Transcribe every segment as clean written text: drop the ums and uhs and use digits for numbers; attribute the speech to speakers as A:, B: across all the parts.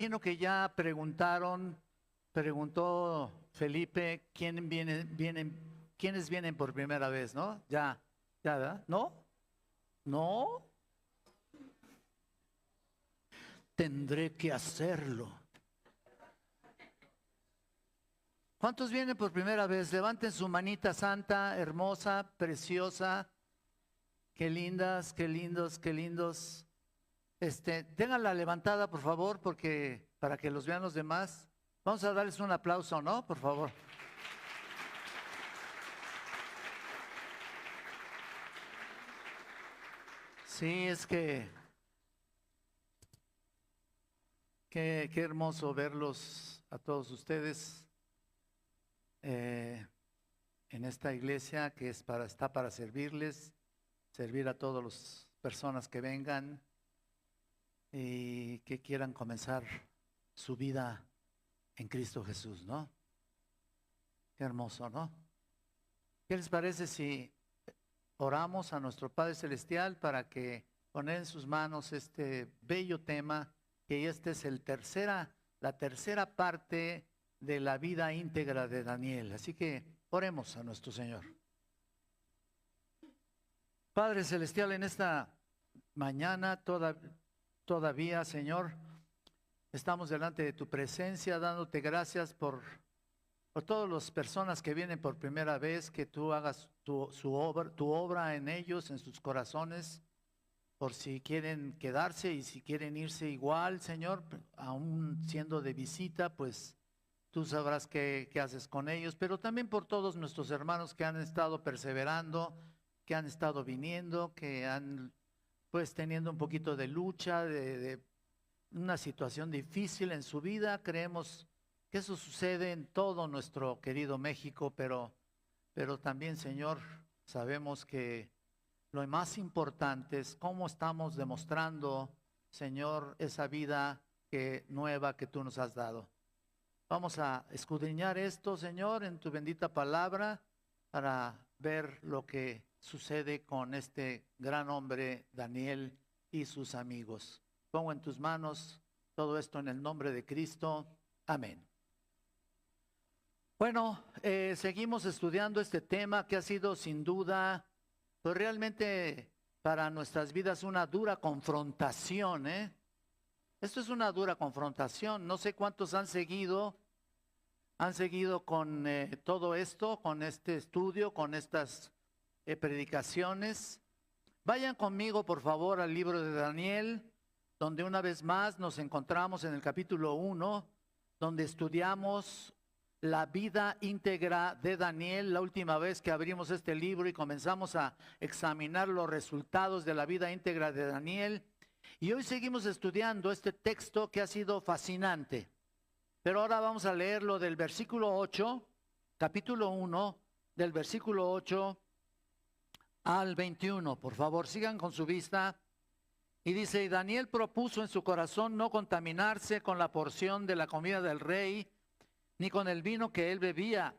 A: Imagino que ya preguntó Felipe, ¿quiénes vienen por primera vez, no? Ya, ¿verdad? ¿No? ¿No? Tendré que hacerlo. ¿Cuántos vienen por primera vez? Levanten su manita santa, hermosa, preciosa. Qué lindas, qué lindos, qué lindos. Ténganla levantada, por favor, porque para que los vean los demás. Vamos a darles un aplauso, ¿no? Por favor. Sí, es que qué hermoso verlos a todos ustedes eh, en esta iglesia que está para servirles, servir a todas las personas que vengan y que quieran comenzar su vida en Cristo Jesús, ¿no? Qué hermoso, ¿no? ¿Qué les parece si oramos a nuestro Padre Celestial para que poner en sus manos este bello tema, que este es la tercera parte de la vida íntegra de Daniel? Así que oremos a nuestro Señor. Padre Celestial, en esta mañana todavía, Señor, estamos delante de tu presencia, dándote gracias por todas las personas que vienen por primera vez, que tú hagas tu obra en ellos, en sus corazones, por si quieren quedarse y si quieren irse igual, Señor, aún siendo de visita, pues tú sabrás qué haces con ellos, pero también por todos nuestros hermanos que han estado perseverando, que han estado viniendo, que han pues teniendo un poquito de lucha, de una situación difícil en su vida. Creemos que eso sucede en todo nuestro querido México, pero también, Señor, sabemos que lo más importante es cómo estamos demostrando, Señor, esa vida nueva que tú nos has dado. Vamos a escudriñar esto, Señor, en tu bendita palabra para ver lo que sucede con este gran hombre, Daniel, y sus amigos. Pongo en tus manos todo esto en el nombre de Cristo. Amén. Bueno, seguimos estudiando este tema que ha sido sin duda, pues realmente para nuestras vidas una dura confrontación, ¿eh? Esto es una dura confrontación. No sé cuántos han seguido con todo esto, con este estudio, con estas predicaciones. Vayan conmigo, por favor, al libro de Daniel, donde una vez más nos encontramos en el capítulo 1, donde estudiamos la vida íntegra de Daniel, la última vez que abrimos este libro y comenzamos a examinar los resultados de la vida íntegra de Daniel. Y hoy seguimos estudiando este texto que ha sido fascinante. Pero ahora vamos a leerlo del versículo 8, capítulo 1, del versículo 8 al 21. Por favor, sigan con su vista. Y dice, y Daniel propuso en su corazón no contaminarse con la porción de la comida del rey, ni con el vino que él bebía.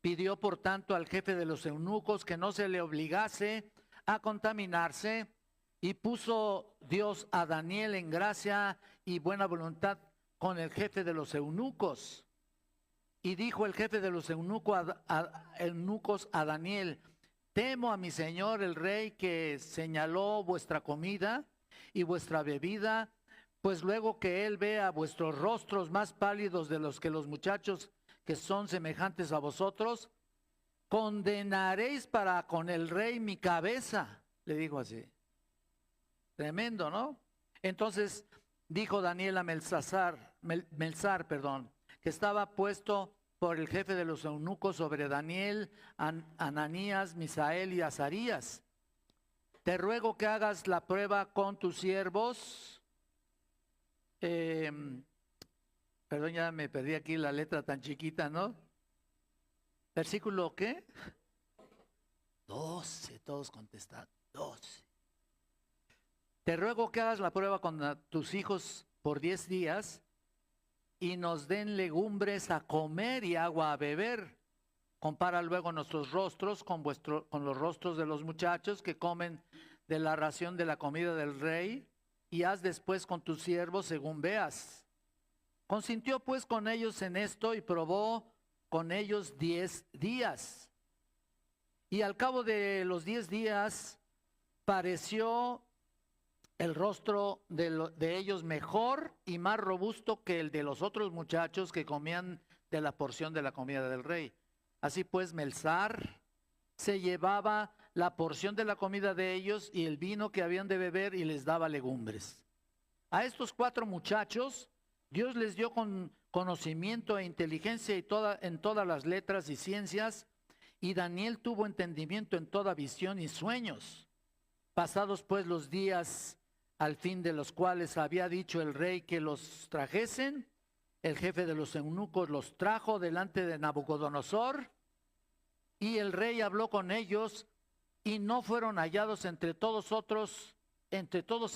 A: Pidió por tanto al jefe de los eunucos que no se le obligase a contaminarse, y puso Dios a Daniel en gracia y buena voluntad con el jefe de los eunucos. Y dijo el jefe de los eunucos a Daniel, temo a mi señor el rey, que señaló vuestra comida y vuestra bebida, pues luego que él vea vuestros rostros más pálidos de los que los muchachos que son semejantes a vosotros, condenaréis para con el rey mi cabeza. Le dijo así. Tremendo, ¿no? Entonces dijo Daniel a Melzar, que estaba puesto por el jefe de los eunucos sobre Daniel, Ananías, Misael y Azarías. Te ruego que hagas la prueba con tus siervos. Perdón, ya me perdí aquí la letra tan chiquita, ¿no? Versículo, ¿qué? 12, todos contestaron, 12. Te ruego que hagas la prueba con tus hijos por 10 días y nos den legumbres a comer y agua a beber. Compara luego nuestros rostros con los rostros de los muchachos que comen de la ración de la comida del rey, y haz después con tus siervos según veas. Consintió pues con ellos en esto y probó con ellos 10 días. Y al cabo de los 10 días pareció el rostro de ellos mejor y más robusto que el de los otros muchachos que comían de la porción de la comida del rey. Así pues, Melzar se llevaba la porción de la comida de ellos y el vino que habían de beber y les daba legumbres. A estos 4 muchachos, Dios les dio conocimiento e inteligencia en todas las letras y ciencias, y Daniel tuvo entendimiento en toda visión y sueños. Pasados pues los días al fin de los cuales había dicho el rey que los trajesen, el jefe de los eunucos los trajo delante de Nabucodonosor, y el rey habló con ellos, y no fueron hallados entre todos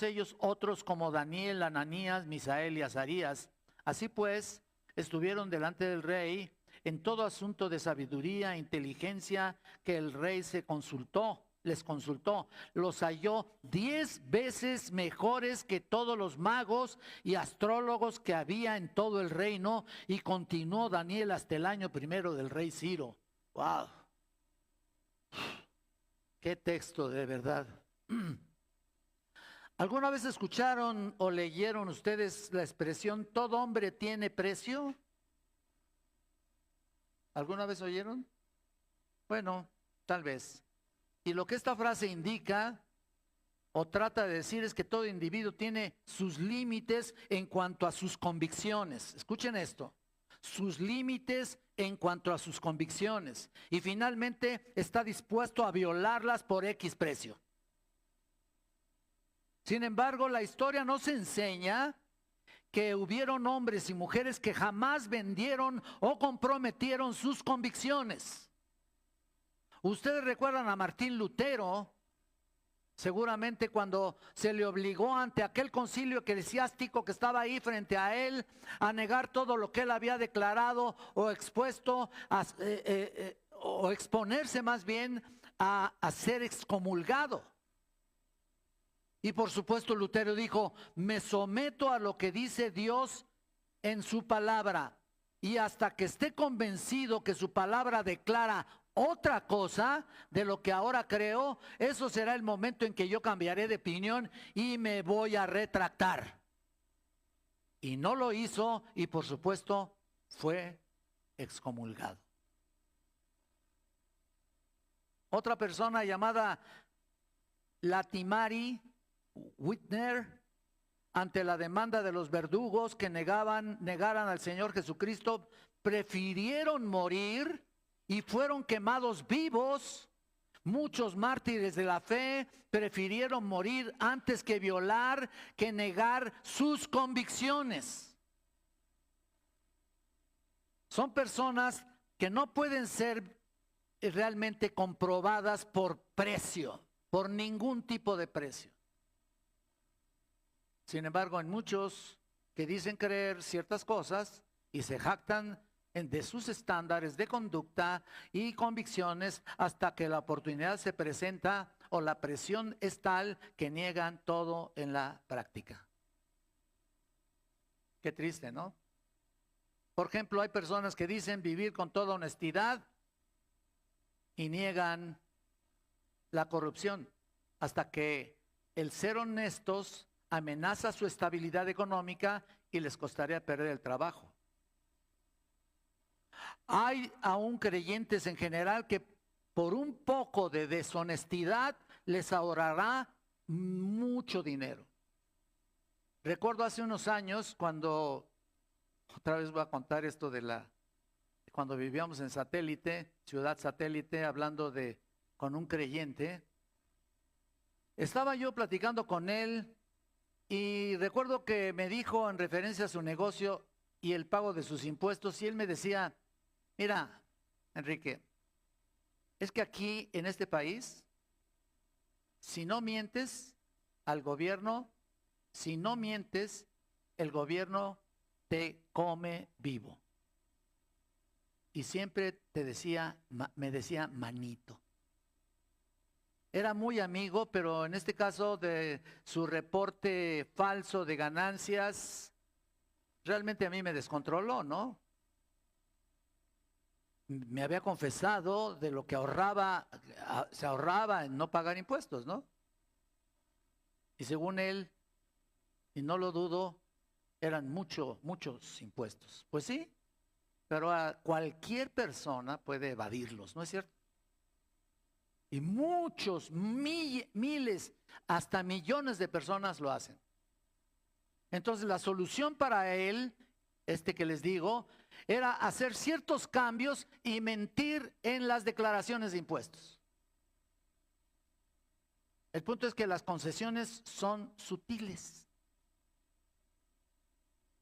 A: ellos otros como Daniel, Ananías, Misael y Azarías. Así pues, estuvieron delante del rey en todo asunto de sabiduría e inteligencia que el rey les consultó. Los halló 10 veces mejores que todos los magos y astrólogos que había en todo el reino, y continuó Daniel hasta el año 1 del rey Ciro. ¡Wow! ¡Qué texto de verdad! ¿Alguna vez escucharon o leyeron ustedes la expresión todo hombre tiene precio? ¿Alguna vez oyeron? Bueno, tal vez. Y lo que esta frase indica o trata de decir es que todo individuo tiene sus límites en cuanto a sus convicciones. Escuchen esto. Sus límites en cuanto a sus convicciones. Y finalmente está dispuesto a violarlas por X precio. Sin embargo, la historia nos enseña que hubieron hombres y mujeres que jamás vendieron o comprometieron sus convicciones. Ustedes recuerdan a Martín Lutero, seguramente cuando se le obligó ante aquel concilio eclesiástico que estaba ahí frente a él a negar todo lo que él había declarado o expuesto, o exponerse más bien a ser excomulgado. Y por supuesto Lutero dijo, me someto a lo que dice Dios en su palabra, y hasta que esté convencido que su palabra declara otra cosa de lo que ahora creo, eso será el momento en que yo cambiaré de opinión y me voy a retractar. Y no lo hizo, y por supuesto fue excomulgado. Otra persona llamada Latimari Whitner, ante la demanda de los verdugos que negaran al Señor Jesucristo, prefirieron morir y fueron quemados vivos. Muchos mártires de la fe prefirieron morir antes que violar, que negar sus convicciones. Son personas que no pueden ser realmente comprobadas por precio, por ningún tipo de precio. Sin embargo, en muchos que dicen creer ciertas cosas y se jactan de sus estándares de conducta y convicciones hasta que la oportunidad se presenta o la presión es tal que niegan todo en la práctica. Qué triste, ¿no? Por ejemplo, hay personas que dicen vivir con toda honestidad y niegan la corrupción hasta que el ser honestos amenaza su estabilidad económica y les costaría perder el trabajo. Hay aún creyentes en general que por un poco de deshonestidad les ahorrará mucho dinero. Recuerdo hace unos años cuando, otra vez voy a contar esto cuando vivíamos en Satélite, Ciudad Satélite, hablando con un creyente. Estaba yo platicando con él y recuerdo que me dijo en referencia a su negocio y el pago de sus impuestos, y él me decía, mira, Enrique, es que aquí en este país, si no mientes al gobierno, si no mientes, el gobierno te come vivo. Y siempre me decía manito. Era muy amigo, pero en este caso de su reporte falso de ganancias, realmente a mí me descontroló, ¿no? Me había confesado de lo que ahorraba, se ahorraba en no pagar impuestos, ¿no? Y según él, y no lo dudo, eran muchos impuestos. Pues sí, pero a cualquier persona puede evadirlos, ¿no es cierto? Y muchos, miles, hasta millones de personas lo hacen. Entonces la solución para él, que les digo, era hacer ciertos cambios y mentir en las declaraciones de impuestos. El punto es que las concesiones son sutiles,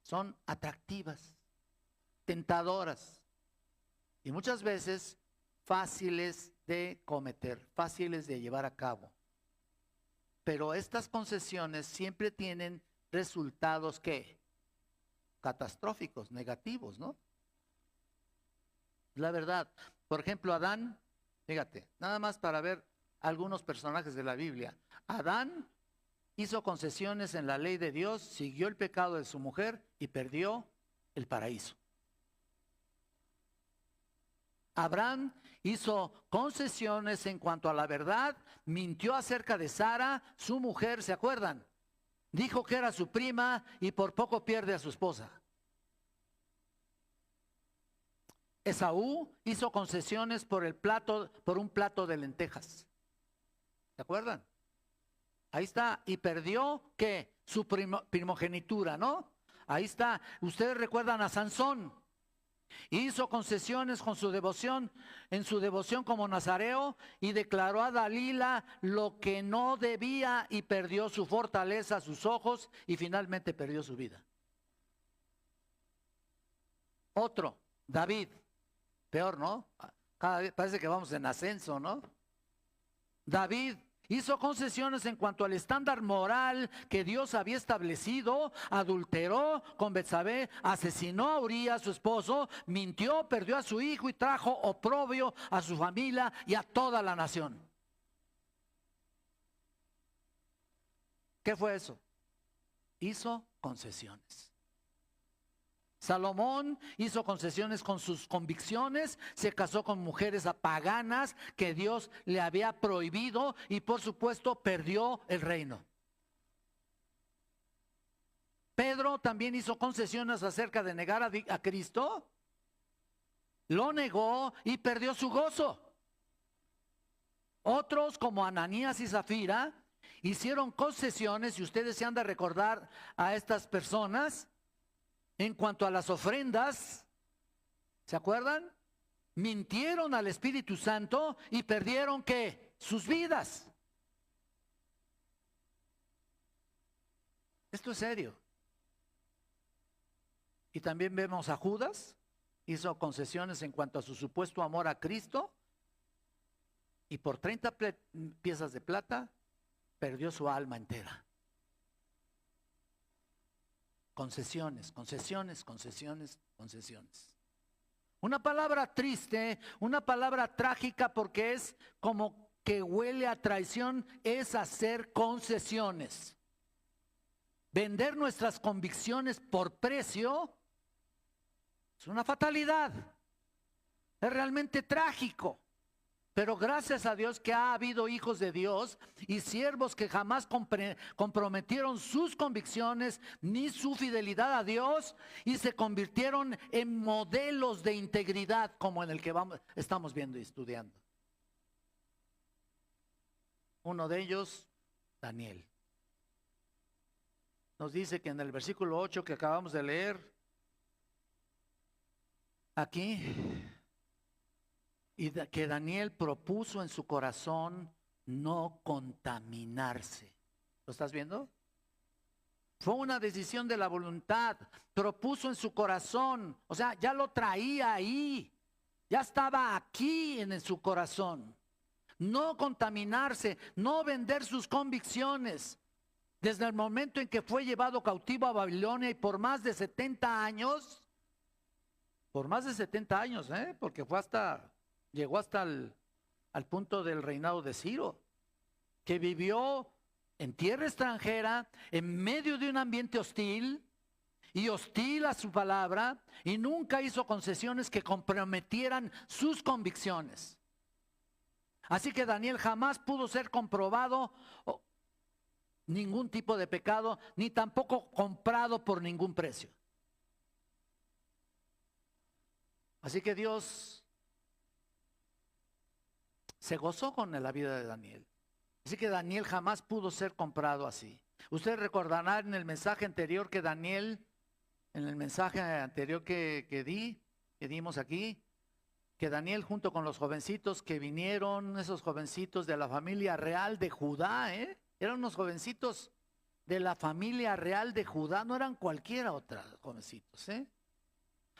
A: son atractivas, tentadoras y muchas veces fáciles de cometer, fáciles de llevar a cabo. Pero estas concesiones siempre tienen resultados ¿qué? Catastróficos, negativos, ¿no? La verdad. Por ejemplo, Adán, fíjate, nada más para ver algunos personajes de la Biblia. Adán hizo concesiones en la ley de Dios, siguió el pecado de su mujer y perdió el paraíso. Abraham hizo concesiones en cuanto a la verdad, mintió acerca de Sara, su mujer, ¿se acuerdan? Dijo que era su prima y por poco pierde a su esposa. Esaú hizo concesiones por un plato de lentejas. ¿Se acuerdan? Ahí está, y perdió ¿qué? Su primogenitura, ¿no? Ahí está. Ustedes recuerdan a Sansón. Hizo concesiones con su devoción, en su devoción como nazareo, y declaró a Dalila lo que no debía y perdió su fortaleza, sus ojos, y finalmente perdió su vida. Otro, David, peor, ¿no? Cada vez parece que vamos en ascenso, ¿no? David hizo concesiones en cuanto al estándar moral que Dios había establecido, adulteró con Betsabé, asesinó a Urías, su esposo, mintió, perdió a su hijo y trajo oprobio a su familia y a toda la nación. ¿Qué fue eso? Hizo concesiones. Salomón hizo concesiones con sus convicciones, se casó con mujeres paganas que Dios le había prohibido y por supuesto perdió el reino. Pedro también hizo concesiones acerca de negar a Cristo, lo negó y perdió su gozo. Otros como Ananías y Zafira hicieron concesiones, y ustedes se han de recordar a estas personas, en cuanto a las ofrendas, ¿se acuerdan? Mintieron al Espíritu Santo y perdieron ¿qué? Sus vidas. Esto es serio. Y también vemos a Judas, hizo concesiones en cuanto a su supuesto amor a Cristo y por 30 piezas de plata perdió su alma entera. Concesiones, concesiones, concesiones, concesiones. Una palabra triste, una palabra trágica porque es como que huele a traición, es hacer concesiones. Vender nuestras convicciones por precio es una fatalidad. Es realmente trágico. Pero gracias a Dios que ha habido hijos de Dios y siervos que jamás comprometieron sus convicciones ni su fidelidad a Dios y se convirtieron en modelos de integridad como en el que estamos viendo y estudiando. Uno de ellos, Daniel. Nos dice que en el versículo 8 que acabamos de leer, aquí, y que Daniel propuso en su corazón no contaminarse. ¿Lo estás viendo? Fue una decisión de la voluntad. Propuso en su corazón. O sea, ya lo traía ahí. Ya estaba aquí en su corazón. No contaminarse, no vender sus convicciones. Desde el momento en que fue llevado cautivo a Babilonia y por más de 70 años, porque llegó hasta al punto del reinado de Ciro, que vivió en tierra extranjera, en medio de un ambiente hostil, y hostil a su palabra, y nunca hizo concesiones que comprometieran sus convicciones. Así que Daniel jamás pudo ser comprobado ningún tipo de pecado, ni tampoco comprado por ningún precio. Así que Dios se gozó con la vida de Daniel. Así que Daniel jamás pudo ser comprado así. Ustedes recordarán en el mensaje anterior que Daniel, en el mensaje anterior que dimos aquí, que Daniel junto con los jovencitos que vinieron, esos jovencitos de la familia real de Judá, eran unos jovencitos de la familia real de Judá, no eran cualquiera otra jovencitos,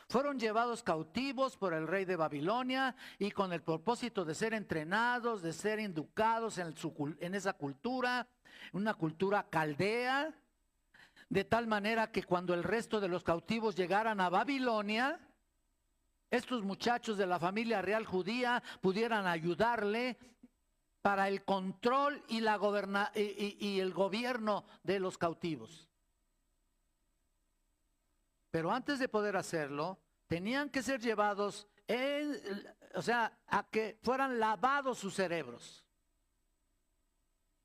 A: Fueron llevados cautivos por el rey de Babilonia y con el propósito de ser entrenados, de ser educados en esa cultura, una cultura caldea, de tal manera que cuando el resto de los cautivos llegaran a Babilonia, estos muchachos de la familia real judía pudieran ayudarle para el control y el gobierno de los cautivos. Pero antes de poder hacerlo, tenían que ser llevados, a que fueran lavados sus cerebros.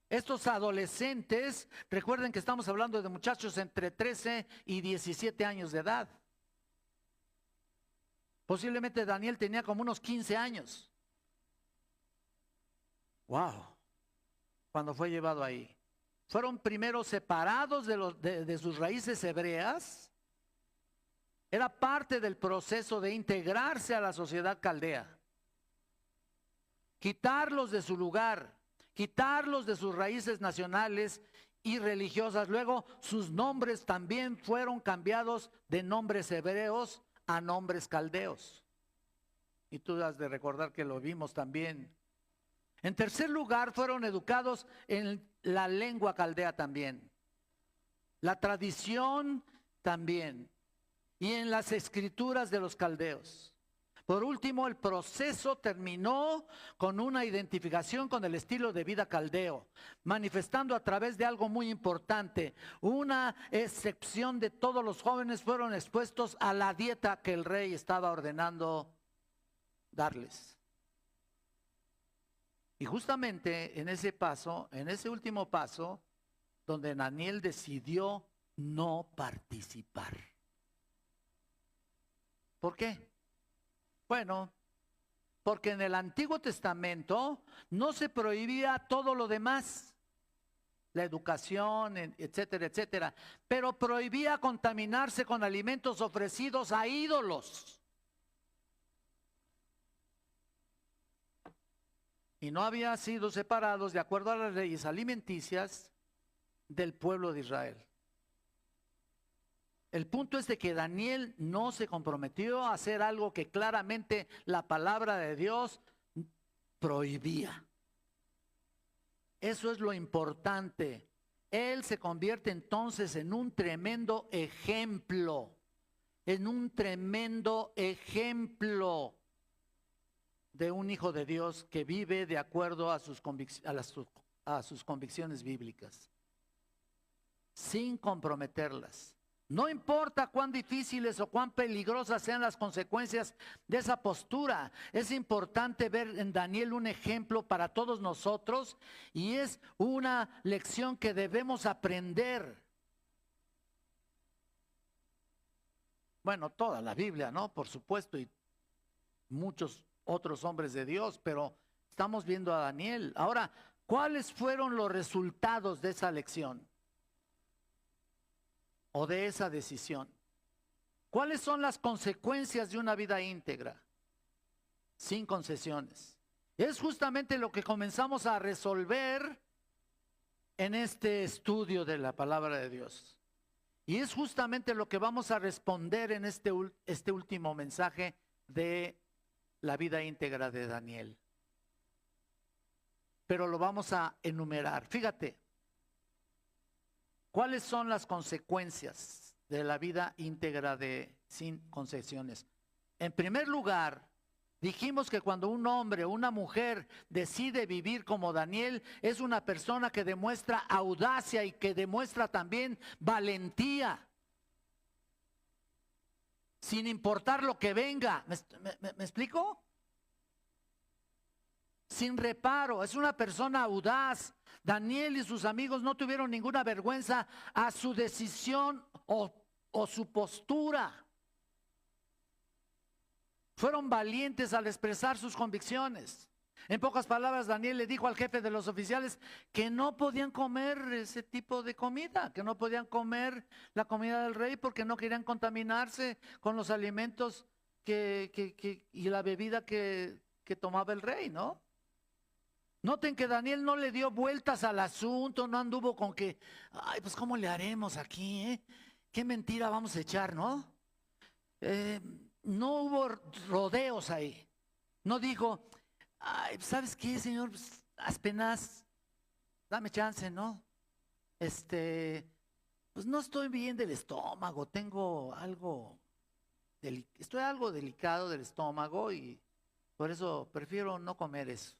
A: Estos adolescentes, recuerden que estamos hablando de muchachos entre 13 y 17 años de edad. Posiblemente Daniel tenía como unos 15 años. ¡Wow! Cuando fue llevado ahí. Fueron primero separados de sus raíces hebreas. Era parte del proceso de integrarse a la sociedad caldea. Quitarlos de su lugar, quitarlos de sus raíces nacionales y religiosas. Luego sus nombres también fueron cambiados de nombres hebreos a nombres caldeos. Y tú has de recordar que lo vimos también. En tercer lugar, fueron educados en la lengua caldea también. La tradición también. Y en las escrituras de los caldeos. Por último, el proceso terminó con una identificación con el estilo de vida caldeo, manifestando a través de algo muy importante. Una excepción de todos los jóvenes fueron expuestos a la dieta que el rey estaba ordenando darles. Y justamente en ese paso, en ese último paso, donde Daniel decidió no participar. ¿Por qué? Bueno, porque en el Antiguo Testamento no se prohibía todo lo demás, la educación, etcétera, etcétera, pero prohibía contaminarse con alimentos ofrecidos a ídolos. Y no había sido separados de acuerdo a las leyes alimenticias del pueblo de Israel. El punto es de que Daniel no se comprometió a hacer algo que claramente la palabra de Dios prohibía. Eso es lo importante. Él se convierte entonces en un tremendo ejemplo, de un hijo de Dios que vive de acuerdo a sus convicciones bíblicas, sin comprometerlas. No importa cuán difíciles o cuán peligrosas sean las consecuencias de esa postura. Es importante ver en Daniel un ejemplo para todos nosotros y es una lección que debemos aprender. Bueno, toda la Biblia, ¿no? Por supuesto, y muchos otros hombres de Dios, pero estamos viendo a Daniel. Ahora, ¿cuáles fueron los resultados de esa lección? O de esa decisión. ¿Cuáles son las consecuencias de una vida íntegra? Sin concesiones. Es justamente lo que comenzamos a resolver en este estudio de la palabra de Dios. Y es justamente lo que vamos a responder en este último mensaje de la vida íntegra de Daniel. Pero lo vamos a enumerar. Fíjate. ¿Cuáles son las consecuencias de la vida íntegra sin concesiones? En primer lugar, dijimos que cuando un hombre o una mujer decide vivir como Daniel, es una persona que demuestra audacia y que demuestra también valentía. sin importar lo que venga. ¿Me explico? Sin reparo, es una persona audaz. Daniel y sus amigos no tuvieron ninguna vergüenza a su decisión o su postura. Fueron valientes al expresar sus convicciones. En pocas palabras, Daniel le dijo al jefe de los oficiales que no podían comer ese tipo de comida, que no podían comer la comida del rey porque no querían contaminarse con los alimentos y la bebida que tomaba el rey, ¿no? Noten que Daniel no le dio vueltas al asunto, no anduvo con que, ay, pues ¿cómo le haremos aquí, eh? ¿Qué mentira vamos a echar, no? No hubo rodeos ahí. No dijo, ay, ¿sabes qué, señor? Pues, apenas, dame chance, ¿no? Pues no estoy bien del estómago, tengo algo, estoy algo delicado del estómago y por eso prefiero no comer eso.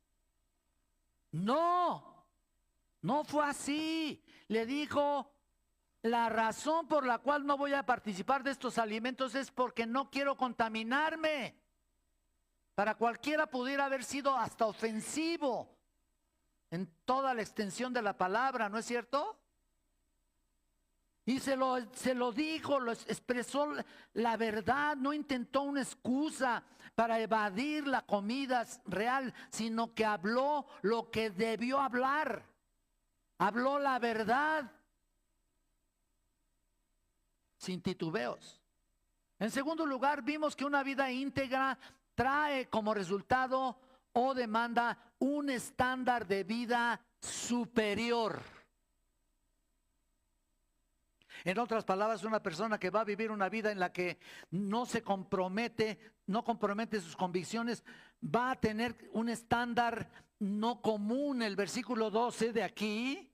A: No, no fue así. Le dijo, la razón por la cual no voy a participar de estos alimentos es porque no quiero contaminarme. Para cualquiera pudiera haber sido hasta ofensivo en toda la extensión de la palabra, ¿no es cierto? Y se lo dijo, lo expresó la verdad, no intentó una excusa para evadir la comida real, sino que habló lo que debió hablar. Habló la verdad, sin titubeos. En segundo lugar, vimos que una vida íntegra trae como resultado o demanda un estándar de vida superior. En otras palabras, una persona que va a vivir una vida en la que no se compromete, no compromete sus convicciones, va a tener un estándar no común. El versículo 12 de aquí,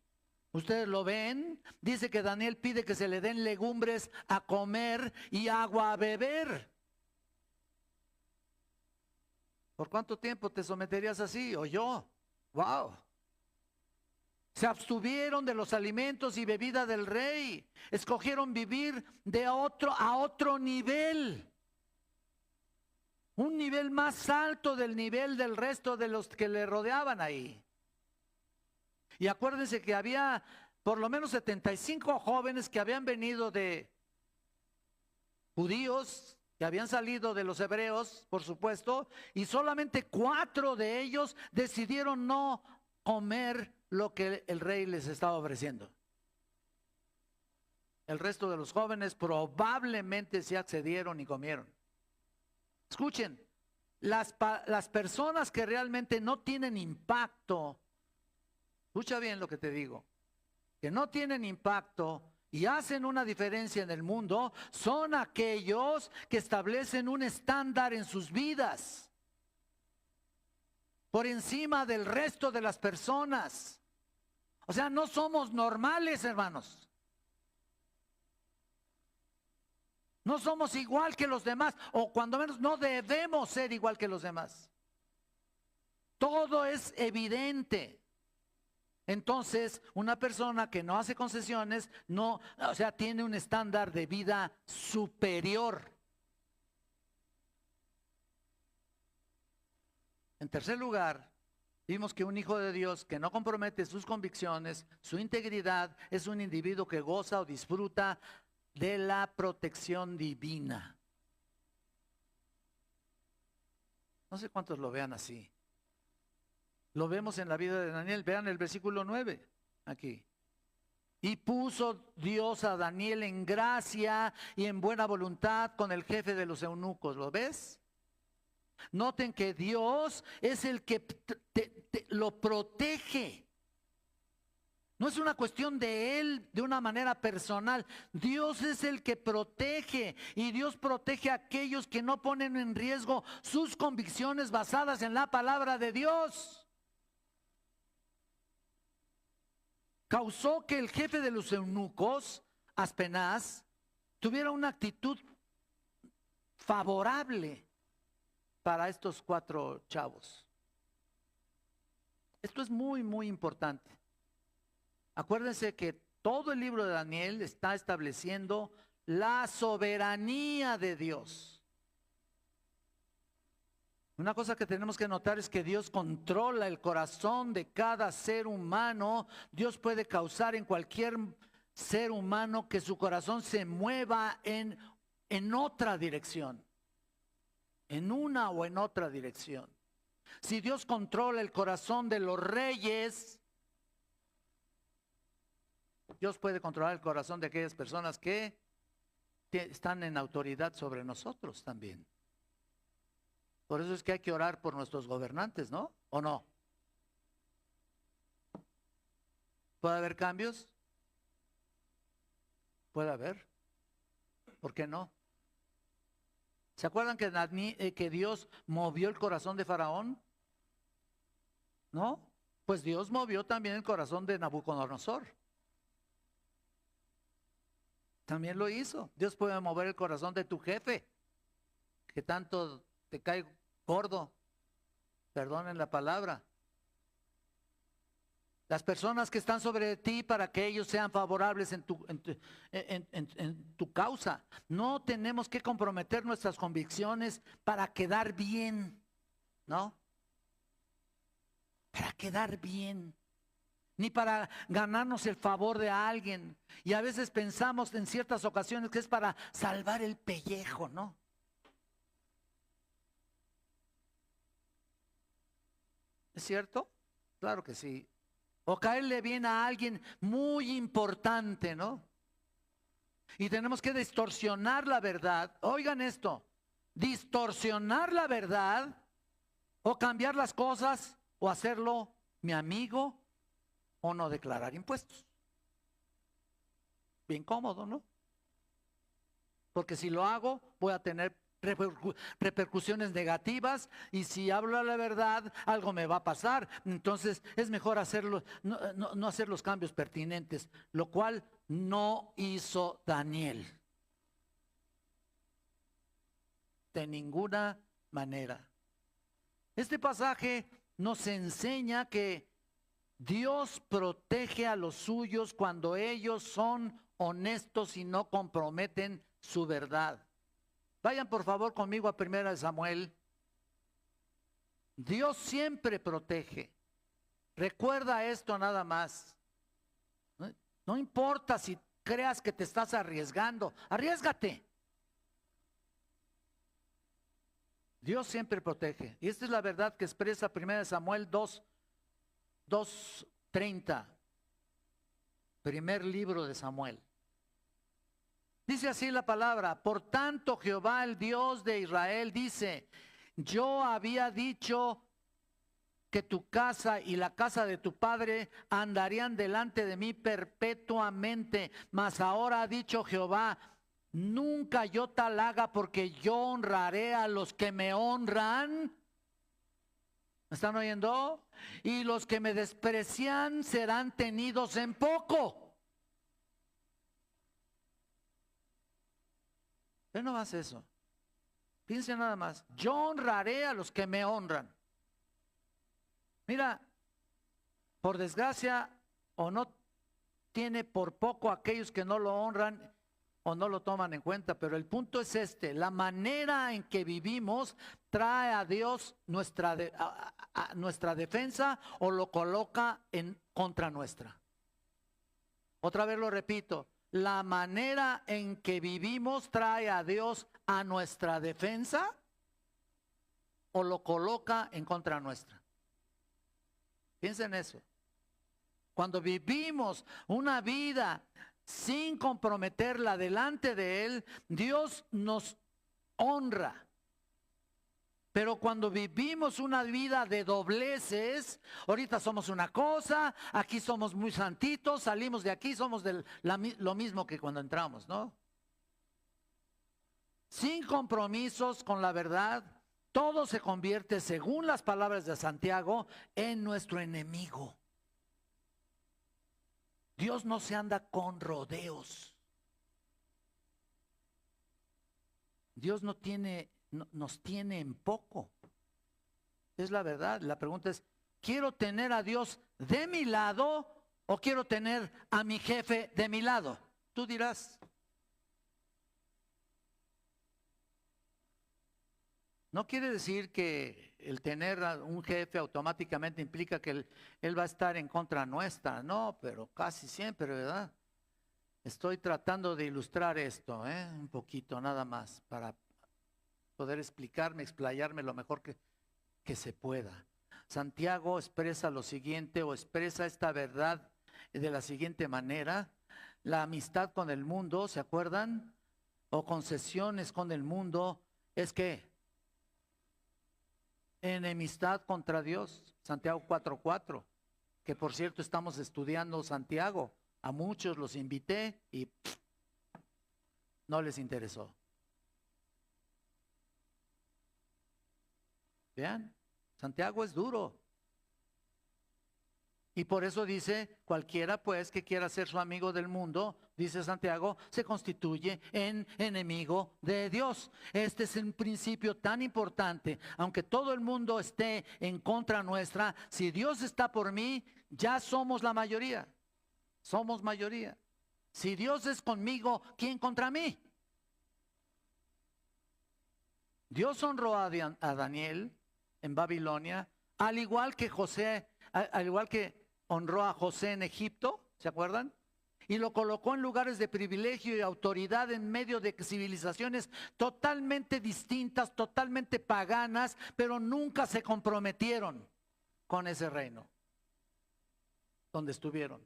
A: ustedes lo ven, dice que Daniel pide que se le den legumbres a comer y agua a beber. ¿Por cuánto tiempo te someterías así? ¿O yo? ¡Wow! Se abstuvieron de los alimentos y bebida del rey. Escogieron vivir a otro nivel. Un nivel más alto del nivel del resto de los que le rodeaban ahí. Y acuérdense que había por lo menos 75 jóvenes que habían venido de judíos, que habían salido de los hebreos, por supuesto, y solamente 4 de ellos decidieron no comer lo que el rey les estaba ofreciendo. El resto de los jóvenes probablemente se accedieron y comieron. Escuchen, las personas que realmente no tienen impacto, escucha bien lo que te digo, que no tienen impacto y hacen una diferencia en el mundo, son aquellos que establecen un estándar en sus vidas por encima del resto de las personas. O sea, no somos normales, hermanos. No somos igual que los demás, o cuando menos no debemos ser igual que los demás. Todo es evidente. Entonces, una persona que no hace concesiones, tiene un estándar de vida superior. En tercer lugar, vimos que un hijo de Dios que no compromete sus convicciones, su integridad, es un individuo que goza o disfruta de la protección divina. No sé cuántos lo vean así. Lo vemos en la vida de Daniel. Vean el versículo 9 aquí. Y puso Dios a Daniel en gracia y en buena voluntad con el jefe de los eunucos. ¿Lo ves? Noten que Dios es el que lo protege. No es una cuestión de él de una manera personal. Dios es el que protege, y Dios protege a aquellos que no ponen en riesgo sus convicciones basadas en la palabra de Dios. Causó que el jefe de los eunucos, Aspenaz, tuviera una actitud favorable para estos 4 chavos. Esto es muy, muy importante. Acuérdense que todo el libro de Daniel está estableciendo la soberanía de Dios. Una cosa que tenemos que notar es que Dios controla el corazón de cada ser humano. Dios puede causar en cualquier ser humano que su corazón se mueva en otra dirección, en una o en otra dirección. Si Dios controla el corazón de los reyes, Dios puede controlar el corazón de aquellas personas que están en autoridad sobre nosotros también. Por eso es que hay que orar por nuestros gobernantes, ¿no? ¿O no? ¿Puede haber cambios? Puede haber. ¿Por qué no? ¿Se acuerdan que Dios movió el corazón de Faraón? ¿No? Pues Dios movió también el corazón de Nabucodonosor. También lo hizo. Dios puede mover el corazón de tu jefe, que tanto te cae gordo. Perdonen la palabra. Las personas que están sobre ti para que ellos sean favorables en tu causa. No tenemos que comprometer nuestras convicciones para quedar bien, ¿no? Para quedar bien. Ni para ganarnos el favor de alguien. Y a veces pensamos en ciertas ocasiones que es para salvar el pellejo, ¿no? ¿Es cierto? Claro que sí. O caerle bien a alguien muy importante, ¿no? Y tenemos que distorsionar la verdad. Oigan esto, distorsionar la verdad o cambiar las cosas o hacerlo mi amigo o no declarar impuestos. Bien cómodo, ¿no? Porque si lo hago voy a tener repercusiones negativas y si hablo la verdad algo me va a pasar. Entonces es mejor hacerlo, no hacer los cambios pertinentes, lo cual no hizo Daniel de ninguna manera. Este pasaje nos enseña que Dios protege a los suyos cuando ellos son honestos y no comprometen su verdad. Vayan por favor conmigo a 1 Samuel. Dios siempre protege. Recuerda esto nada más. No importa si creas que te estás arriesgando, arriésgate. Dios siempre protege. Y esta es la verdad que expresa 1 Samuel 2:30. Primer libro de Samuel. Dice así la palabra: por tanto Jehová el Dios de Israel dice, yo había dicho que tu casa y la casa de tu padre andarían delante de mí perpetuamente, mas ahora ha dicho Jehová, nunca yo tal haga, porque yo honraré a los que me honran. ¿Me están oyendo? Y los que me desprecian serán tenidos en poco. Ve nomás eso. Piensen nada más. Yo honraré a los que me honran. Mira, por desgracia o no tiene por poco aquellos que no lo honran o no lo toman en cuenta, pero el punto es este: la manera en que vivimos trae a Dios nuestra defensa o lo coloca en contra nuestra. Otra vez lo repito. La manera en que vivimos trae a Dios a nuestra defensa o lo coloca en contra nuestra. Piensen eso. Cuando vivimos una vida sin comprometerla delante de Él, Dios nos honra. Pero cuando vivimos una vida de dobleces, ahorita somos una cosa, aquí somos muy santitos, salimos de aquí, somos lo mismo que cuando entramos, ¿no? Sin compromisos con la verdad, todo se convierte, según las palabras de Santiago, en nuestro enemigo. Dios no se anda con rodeos. Dios nos tiene en poco. Es la verdad. La pregunta es, ¿quiero tener a Dios de mi lado o quiero tener a mi jefe de mi lado? Tú dirás. No quiere decir que el tener a un jefe automáticamente implica que él va a estar en contra nuestra, no, pero casi siempre, ¿verdad? Estoy tratando de ilustrar esto, un poquito nada más, para poder explicarme, explayarme lo mejor que se pueda. Santiago expresa lo siguiente, o expresa esta verdad de la siguiente manera: la amistad con el mundo, ¿se acuerdan? O concesiones con el mundo, es que enemistad contra Dios. Santiago 4:4, que por cierto estamos estudiando Santiago. A muchos los invité y no les interesó. Vean, Santiago es duro. Y por eso dice, cualquiera pues que quiera ser su amigo del mundo, dice Santiago, se constituye en enemigo de Dios. Este es un principio tan importante. Aunque todo el mundo esté en contra nuestra, si Dios está por mí, ya somos la mayoría. Somos mayoría. Si Dios es conmigo, ¿quién contra mí? Dios honró a Daniel en Babilonia, al igual que al igual que honró a José en Egipto, ¿se acuerdan? Y lo colocó en lugares de privilegio y autoridad en medio de civilizaciones totalmente distintas, totalmente paganas, pero nunca se comprometieron con ese reino donde estuvieron.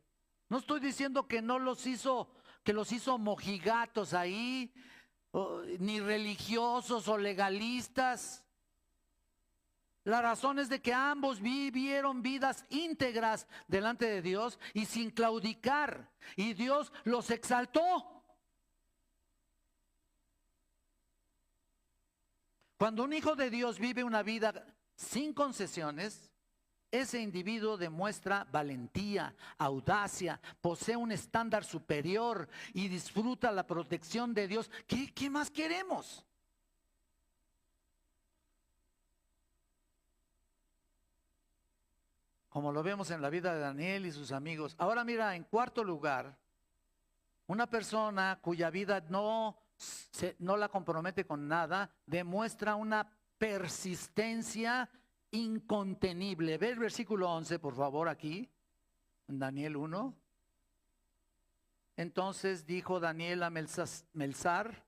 A: No estoy diciendo que no los hizo, que los hizo mojigatos ahí, ni religiosos o legalistas. La razón es de que ambos vivieron vidas íntegras delante de Dios y sin claudicar, y Dios los exaltó. Cuando un hijo de Dios vive una vida sin concesiones, ese individuo demuestra valentía, audacia, posee un estándar superior y disfruta la protección de Dios. ¿Qué más queremos? Como lo vemos en la vida de Daniel y sus amigos. Ahora mira, en cuarto lugar, una persona cuya vida no la compromete con nada, demuestra una persistencia incontenible. Ve el versículo 11, por favor, aquí, en Daniel 1. Entonces dijo Daniel a Melzar,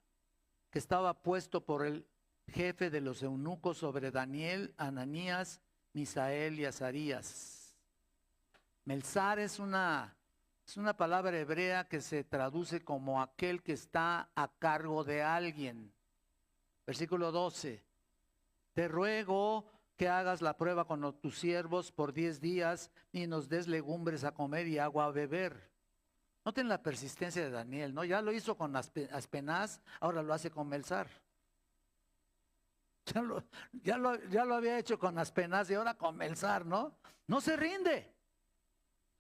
A: que estaba puesto por el jefe de los eunucos sobre Daniel, Ananías, Misael y Azarías. Melzar es una palabra hebrea que se traduce como aquel que está a cargo de alguien. Versículo 12. Te ruego que hagas la prueba con tus siervos por 10 días y nos des legumbres a comer y agua a beber. Noten la persistencia de Daniel, ¿no? Ya lo hizo con Aspenaz, ahora lo hace con Melzar. Ya lo había hecho con Aspenaz y ahora con Melzar, ¿no? No se rinde,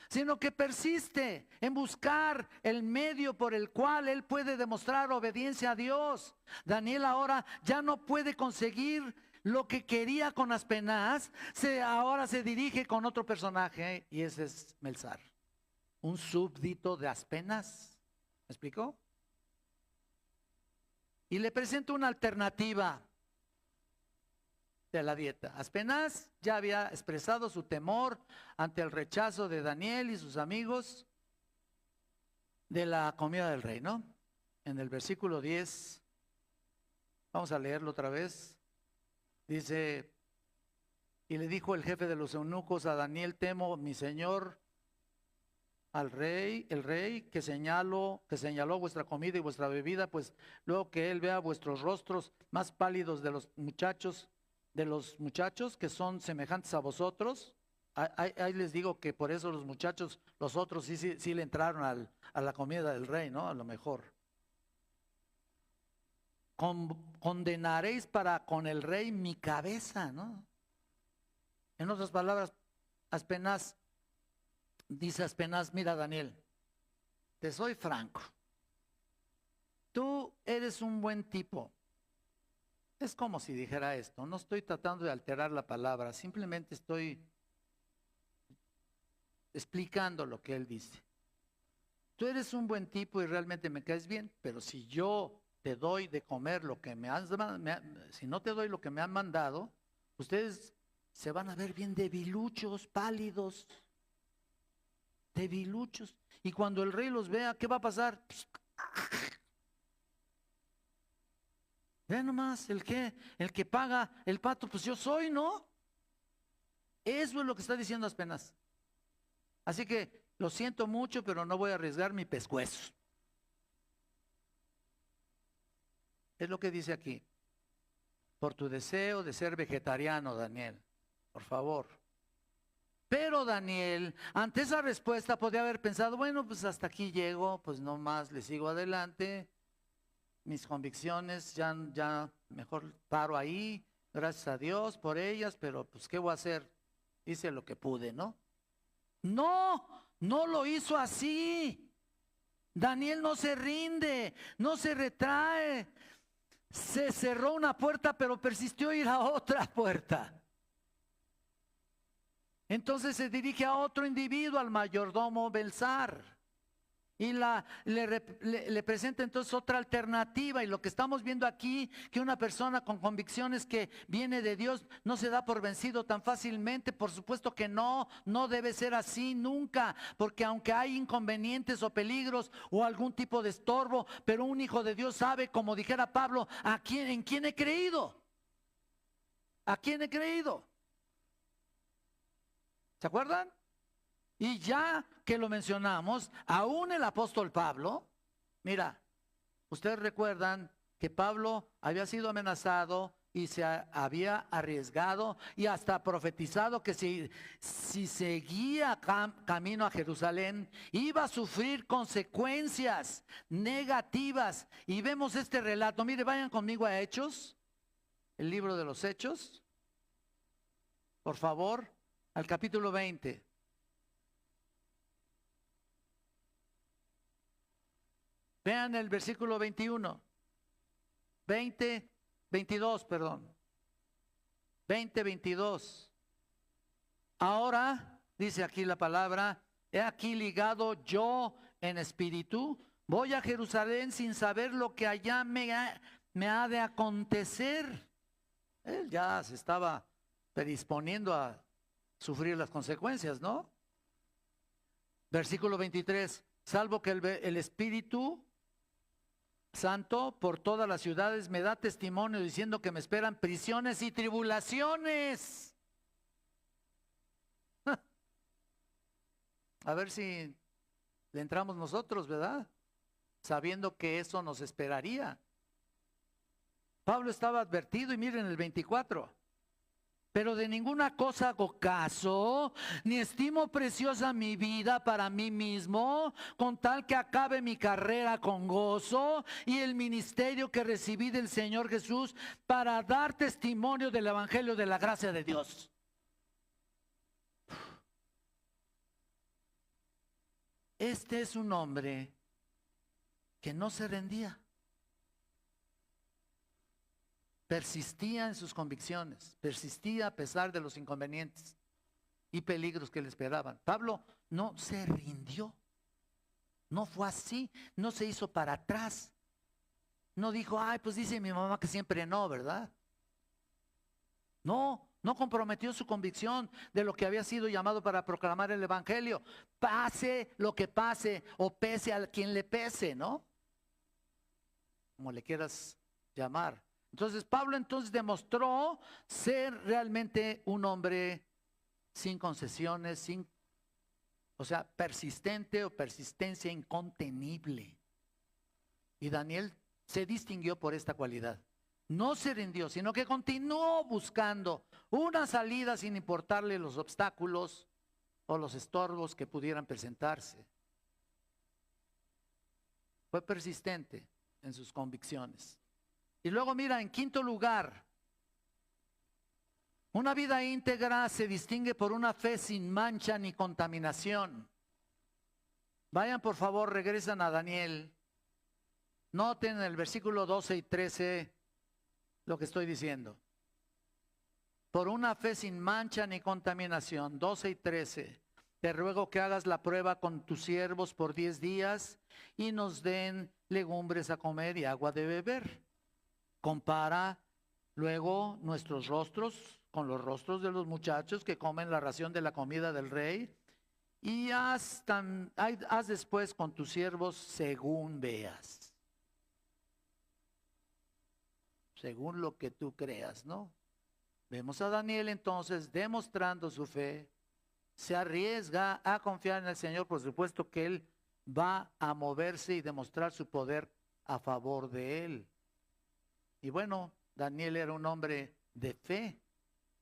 A: sino que persiste en buscar el medio por el cual él puede demostrar obediencia a Dios. Daniel ahora ya no puede conseguir lo que quería con Aspenaz, ahora se dirige con otro personaje y ese es Melzar, un súbdito de Aspenaz. ¿Me explicó? Y le presento una alternativa de la dieta. Aspenaz ya había expresado su temor ante el rechazo de Daniel y sus amigos de la comida del rey, ¿no? En el versículo 10, vamos a leerlo otra vez. Dice, y le dijo el jefe de los eunucos a Daniel, temo, mi señor, al rey, el rey que señaló vuestra comida y vuestra bebida, pues luego que él vea vuestros rostros más pálidos de los muchachos que son semejantes a vosotros. Ahí les digo que por eso los muchachos, los otros sí le entraron a la comida del rey, ¿no? A lo mejor. Condenaréis para con el rey mi cabeza, ¿no? En otras palabras, dice Aspenaz, mira Daniel, te soy franco, tú eres un buen tipo. Es como si dijera esto, no estoy tratando de alterar la palabra, simplemente estoy explicando lo que él dice. Tú eres un buen tipo y realmente me caes bien, pero si yo te doy de comer lo que si no te doy lo que me han mandado, ustedes se van a ver bien debiluchos, pálidos, debiluchos. Y cuando el rey los vea, ¿qué va a pasar? Vean nomás, el que paga el pato, pues yo soy, ¿no? Eso es lo que está diciendo Aspenaz. Así que lo siento mucho, pero no voy a arriesgar mi pescuezo. Es lo que dice aquí. Por tu deseo de ser vegetariano, Daniel, por favor. Pero Daniel, ante esa respuesta podía haber pensado, bueno, pues hasta aquí llego, pues no más le sigo adelante. Mis convicciones ya mejor paro ahí, gracias a Dios por ellas, pero pues ¿qué voy a hacer? Hice lo que pude, ¿no? No, no lo hizo así. Daniel no se rinde, no se retrae. Se cerró una puerta, pero persistió ir a otra puerta. Entonces se dirige a otro individuo, al mayordomo Belsar, y le presenta entonces otra alternativa. Y lo que estamos viendo aquí, que una persona con convicciones que viene de Dios no se da por vencido tan fácilmente. Por supuesto que no debe ser así nunca, porque aunque hay inconvenientes o peligros o algún tipo de estorbo, pero un hijo de Dios sabe, como dijera Pablo, en quién he creído. ¿A quién he creído? ¿Se acuerdan? Y ya que lo mencionamos, aún el apóstol Pablo, mira, ustedes recuerdan que Pablo había sido amenazado y se había arriesgado y hasta profetizado que si seguía camino a Jerusalén iba a sufrir consecuencias negativas. Y vemos este relato. Mire, vayan conmigo a Hechos, el libro de los Hechos, por favor, al capítulo 20. Vean el versículo 21. 22, perdón. 22. Ahora, dice aquí la palabra, he aquí ligado yo en espíritu, voy a Jerusalén sin saber lo que allá me ha de acontecer. Él ya se estaba predisponiendo a sufrir las consecuencias, ¿no? Versículo 23, salvo que el Espíritu Santo por todas las ciudades me da testimonio diciendo que me esperan prisiones y tribulaciones. A ver si le entramos nosotros, ¿verdad? Sabiendo que eso nos esperaría. Pablo estaba advertido y miren el 24. Pero de ninguna cosa hago caso, ni estimo preciosa mi vida para mí mismo, con tal que acabe mi carrera con gozo y el ministerio que recibí del Señor Jesús para dar testimonio del evangelio de la gracia de Dios. Este es un hombre que no se rendía. Persistía en sus convicciones, persistía a pesar de los inconvenientes y peligros que le esperaban. Pablo no se rindió, no fue así, no se hizo para atrás. No dijo, ay, pues dice mi mamá que siempre no, ¿verdad? No comprometió su convicción de lo que había sido llamado para proclamar el evangelio. Pase lo que pase o pese a quien le pese, ¿no? Como le quieras llamar. Entonces Pablo demostró ser realmente un hombre sin concesiones, persistente o persistencia incontenible. Y Daniel se distinguió por esta cualidad. No se rindió, sino que continuó buscando una salida sin importarle los obstáculos o los estorbos que pudieran presentarse. Fue persistente en sus convicciones. Y luego mira, en quinto lugar, una vida íntegra se distingue por una fe sin mancha ni contaminación. Vayan por favor, regresan a Daniel. Noten en el versículo 12 y 13 lo que estoy diciendo. Por una fe sin mancha ni contaminación, 12 y 13. te ruego que hagas la prueba con tus siervos por 10 días y nos den legumbres a comer y agua de beber. Compara luego nuestros rostros con los rostros de los muchachos que comen la ración de la comida del rey, y haz después con tus siervos según veas, según lo que tú creas, ¿no? Vemos a Daniel entonces demostrando su fe, se arriesga a confiar en el Señor, por supuesto que Él va a moverse y demostrar su poder a favor de Él. Y bueno, Daniel era un hombre de fe,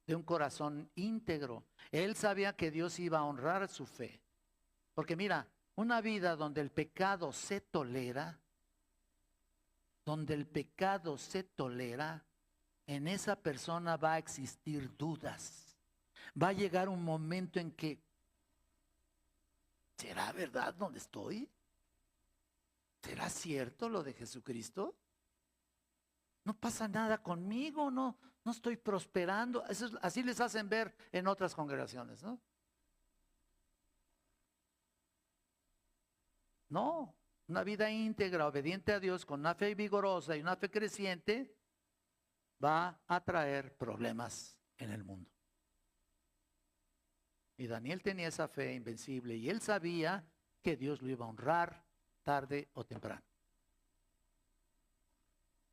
A: de un corazón íntegro. Él sabía que Dios iba a honrar su fe. Porque mira, una vida donde el pecado se tolera, en esa persona va a existir dudas. Va a llegar un momento en que, ¿será verdad donde estoy? ¿Será cierto lo de Jesucristo? No pasa nada conmigo, no estoy prosperando. Así les hacen ver en otras congregaciones, ¿no? No, una vida íntegra, obediente a Dios, con una fe vigorosa y una fe creciente, va a traer problemas en el mundo. Y Daniel tenía esa fe invencible y él sabía que Dios lo iba a honrar tarde o temprano.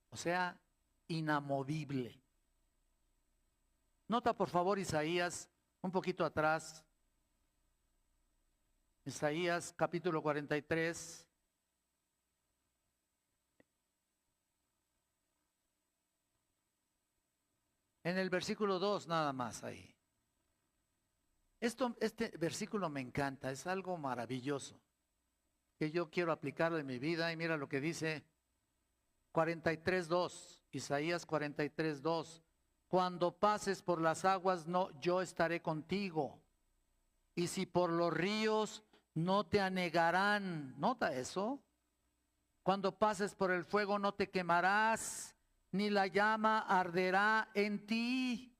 A: O sea, inamovible. Nota por favor Isaías, un poquito atrás. Isaías capítulo 43. En el versículo 2 nada más ahí. Este versículo me encanta, es algo maravilloso, que yo quiero aplicarlo en mi vida. Y mira lo que dice 43:2, Isaías 43:2. Cuando pases por las aguas, yo estaré contigo. Y si por los ríos, no te anegarán. ¿Nota eso? Cuando pases por el fuego, no te quemarás, ni la llama arderá en ti.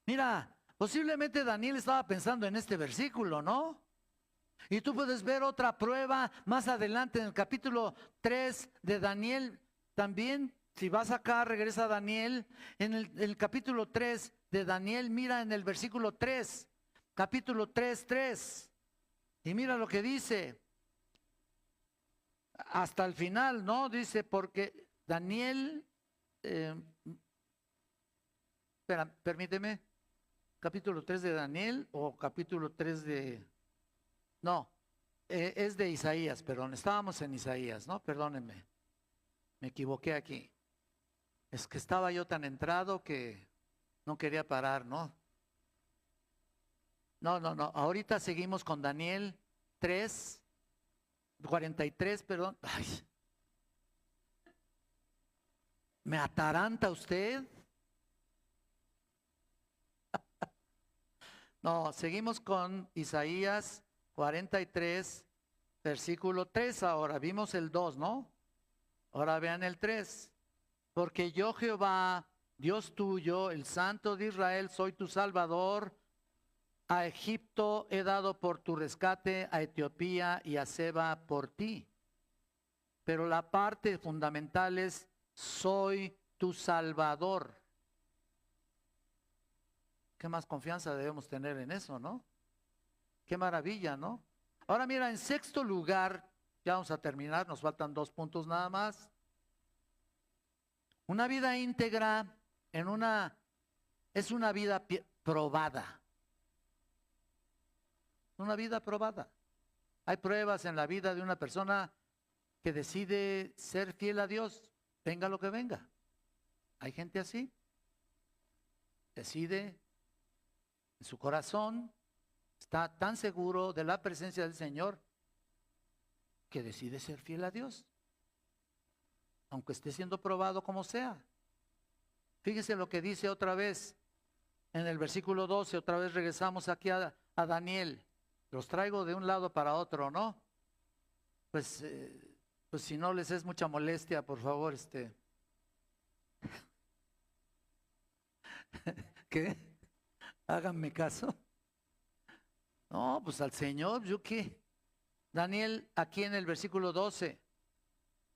A: Mira, posiblemente Daniel estaba pensando en este versículo, ¿no? Y tú puedes ver otra prueba más adelante en el capítulo 3 de Daniel. También, si vas acá, regresa a Daniel. En el capítulo 3 de Daniel, mira en el versículo 3, capítulo 3:3. Y mira lo que dice. Hasta el final, ¿no? Dice, porque Daniel, espera, permíteme, capítulo 3 de Daniel o capítulo 3 de... No, es de Isaías, perdón, estábamos en Isaías, ¿no? Perdónenme, me equivoqué aquí. Es que estaba yo tan entrado que no quería parar, ¿no? No, ahorita seguimos con Daniel 43, perdón. Ay, ¿me ataranta usted? No, seguimos con Isaías 43, versículo 3 ahora. Vimos el 2, ¿no? Ahora vean el 3. Porque yo, Jehová, Dios tuyo, el Santo de Israel, soy tu Salvador. A Egipto he dado por tu rescate, a Etiopía y a Seba por ti. Pero la parte fundamental es, soy tu Salvador. ¿Qué más confianza debemos tener en eso, no? Qué maravilla, ¿no? Ahora mira, en sexto lugar, ya vamos a terminar, nos faltan 2 puntos nada más. Una vida íntegra es una vida probada. Una vida probada. Hay pruebas en la vida de una persona que decide ser fiel a Dios, venga lo que venga. Hay gente así. Decide en su corazón, está tan seguro de la presencia del Señor que decide ser fiel a Dios, aunque esté siendo probado como sea. Fíjese lo que dice otra vez en el versículo 12, otra vez regresamos aquí a Daniel. Los traigo de un lado para otro, ¿no? Pues si no les es mucha molestia, por favor, ¿qué? Háganme caso. No, pues al Señor, ¿yo qué? Daniel, aquí en el versículo 12,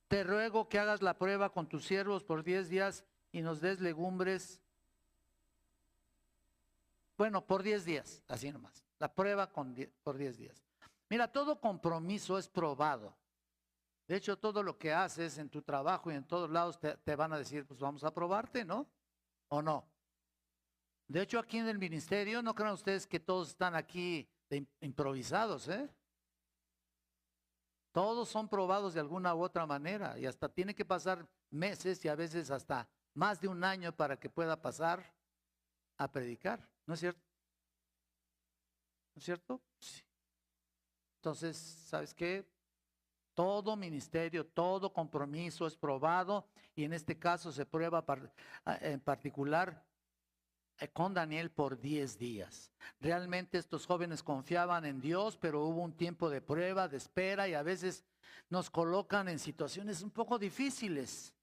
A: te ruego que hagas la prueba con tus siervos por 10 días y nos des legumbres. Bueno, por 10 días, así nomás. La prueba por 10 días. Mira, todo compromiso es probado. De hecho, todo lo que haces en tu trabajo y en todos lados te van a decir, pues vamos a probarte, ¿no? ¿O no? De hecho, aquí en el ministerio, no crean ustedes que todos están aquí improvisados, ¿eh? Todos son probados de alguna u otra manera y hasta tiene que pasar meses y a veces hasta más de un año para que pueda pasar a predicar, ¿no es cierto? ¿No es cierto? Sí. Entonces, ¿sabes qué? Todo ministerio, todo compromiso es probado y en este caso se prueba en particular con Daniel por 10 días. Realmente estos jóvenes confiaban en Dios, pero hubo un tiempo de prueba, de espera y a veces nos colocan en situaciones un poco difíciles,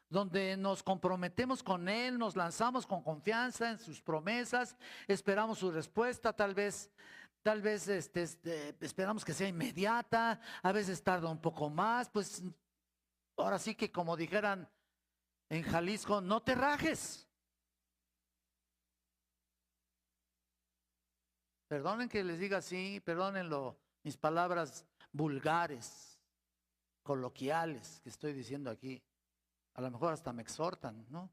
A: donde nos comprometemos con Él, nos lanzamos con confianza en sus promesas, esperamos su respuesta, tal vez esperamos que sea inmediata, a veces tarda un poco más, pues ahora sí que como dijeran en Jalisco, no te rajes. Perdonen que les diga así, perdónenlo, mis palabras vulgares, coloquiales que estoy diciendo aquí. A lo mejor hasta me exhortan, ¿no?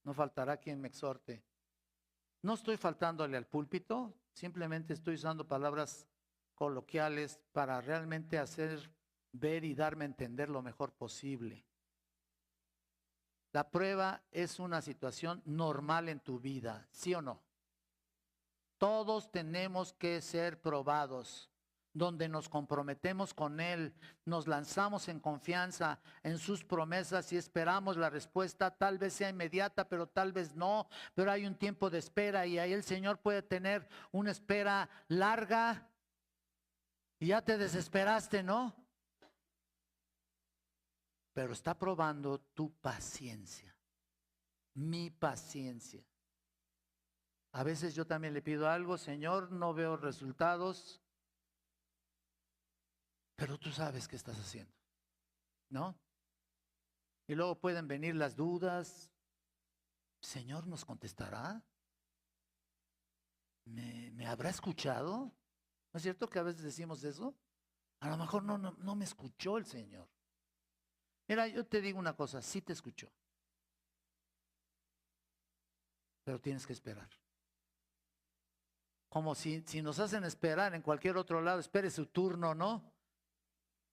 A: No faltará quien me exhorte. No estoy faltándole al púlpito, simplemente estoy usando palabras coloquiales para realmente hacer ver y darme a entender lo mejor posible. La prueba es una situación normal en tu vida, ¿sí o no? Todos tenemos que ser probados, donde nos comprometemos con Él, nos lanzamos en confianza en sus promesas y esperamos la respuesta, tal vez sea inmediata, pero tal vez no, pero hay un tiempo de espera y ahí el Señor puede tener una espera larga y ya te desesperaste, ¿no? Pero está probando tu paciencia, mi paciencia. A veces yo también le pido algo, Señor, no veo resultados, pero tú sabes qué estás haciendo, ¿no? Y luego pueden venir las dudas, Señor, ¿nos contestará? ¿Me habrá escuchado? ¿No es cierto que a veces decimos eso? A lo mejor no me escuchó el Señor. Mira, yo te digo una cosa, sí te escuchó, pero tienes que esperar. Como si nos hacen esperar en cualquier otro lado, espere su turno, ¿no?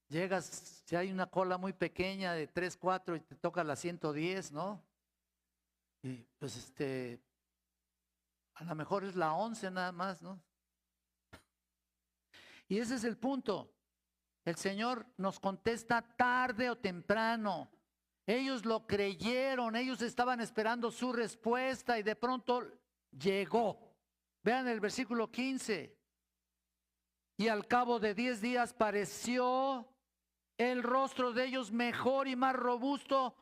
A: Llegas, si hay una cola muy pequeña de 3, 4 y te toca la 110, ¿no? Y pues a lo mejor es la 11 nada más, ¿no? Y ese es el punto. El Señor nos contesta tarde o temprano. Ellos lo creyeron, ellos estaban esperando su respuesta y de pronto llegó. Vean el versículo 15. Y al cabo de 10 días pareció el rostro de ellos mejor y más robusto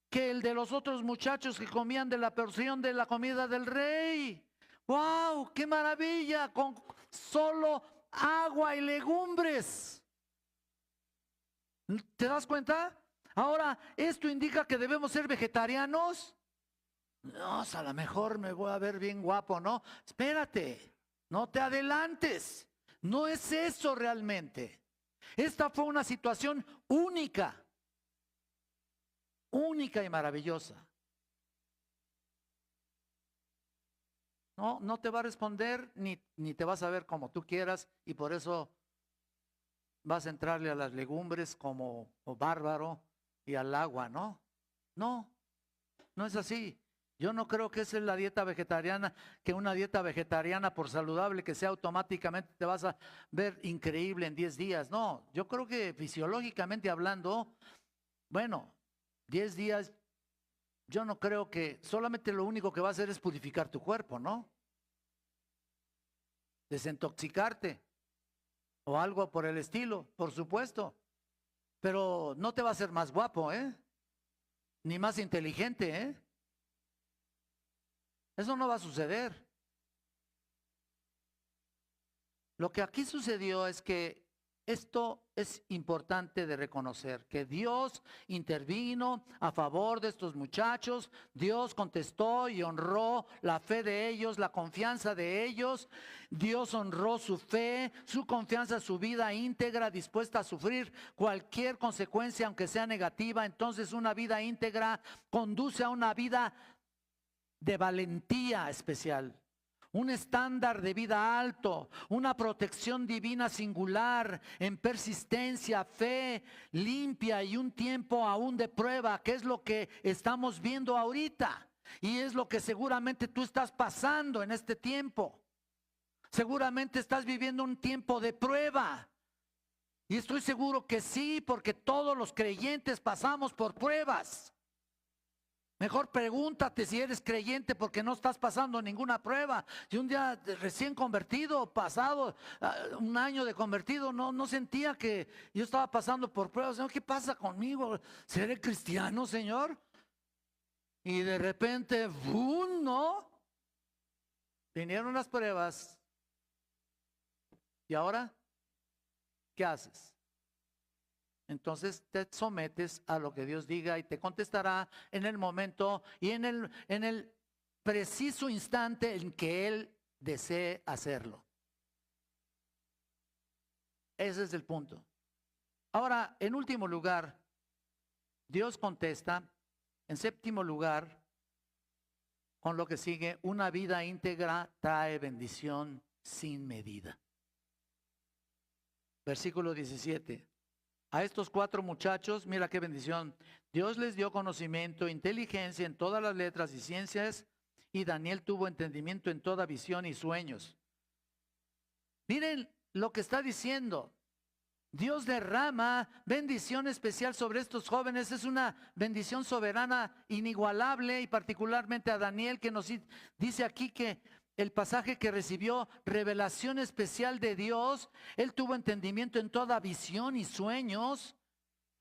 A: que el de los otros muchachos que comían de la porción de la comida del rey. ¡Wow! ¡Qué maravilla! Con solo agua y legumbres. ¿Te das cuenta? Ahora, ¿esto indica que debemos ser vegetarianos? No, a lo mejor me voy a ver bien guapo, ¿no? Espérate, no te adelantes. No es eso realmente. Esta fue una situación única, única y maravillosa. No te va a responder ni te vas a ver como tú quieras y por eso vas a entrarle a las legumbres como bárbaro y al agua, ¿no? No, no es así. Yo no creo que esa es la dieta vegetariana, que una dieta vegetariana por saludable que sea automáticamente te vas a ver increíble en 10 días. No, yo creo que fisiológicamente hablando, bueno, 10 días, yo no creo que solamente lo único que va a hacer es purificar tu cuerpo, ¿no? Desintoxicarte o algo por el estilo, por supuesto. Pero no te va a hacer más guapo, ¿eh? Ni más inteligente, ¿eh? Eso no va a suceder. Lo que aquí sucedió es que esto es importante de reconocer, que Dios intervino a favor de estos muchachos, Dios contestó y honró la fe de ellos, la confianza de ellos, Dios honró su fe, su confianza, su vida íntegra, dispuesta a sufrir cualquier consecuencia, aunque sea negativa. Entonces una vida íntegra conduce a una vida de valentía especial. Un estándar de vida alto, una protección divina singular en persistencia, fe limpia y un tiempo aún de prueba, que es lo que estamos viendo ahorita y es lo que seguramente tú estás pasando en este tiempo. Seguramente estás viviendo un tiempo de prueba y estoy seguro que sí, porque todos los creyentes pasamos por pruebas. Mejor pregúntate si eres creyente, porque no estás pasando ninguna prueba. Si un día recién convertido, pasado un año de convertido, no sentía que yo estaba pasando por pruebas. Señor, ¿qué pasa conmigo? ¿Seré cristiano, Señor? Y de repente, ¡bum! ¿No? Vinieron las pruebas. ¿Y ahora qué haces? Entonces te sometes a lo que Dios diga y te contestará en el momento y en el preciso instante en que Él desee hacerlo. Ese es el punto. Ahora, en último lugar, Dios contesta. En séptimo lugar, con lo que sigue, una vida íntegra trae bendición sin medida. Versículo 17. A estos 4 muchachos, mira qué bendición. Dios les dio conocimiento, inteligencia en todas las letras y ciencias, y Daniel tuvo entendimiento en toda visión y sueños. Miren lo que está diciendo. Dios derrama bendición especial sobre estos jóvenes. Es una bendición soberana, inigualable, y particularmente a Daniel, que nos dice aquí que el pasaje que recibió revelación especial de Dios. Él tuvo entendimiento en toda visión y sueños.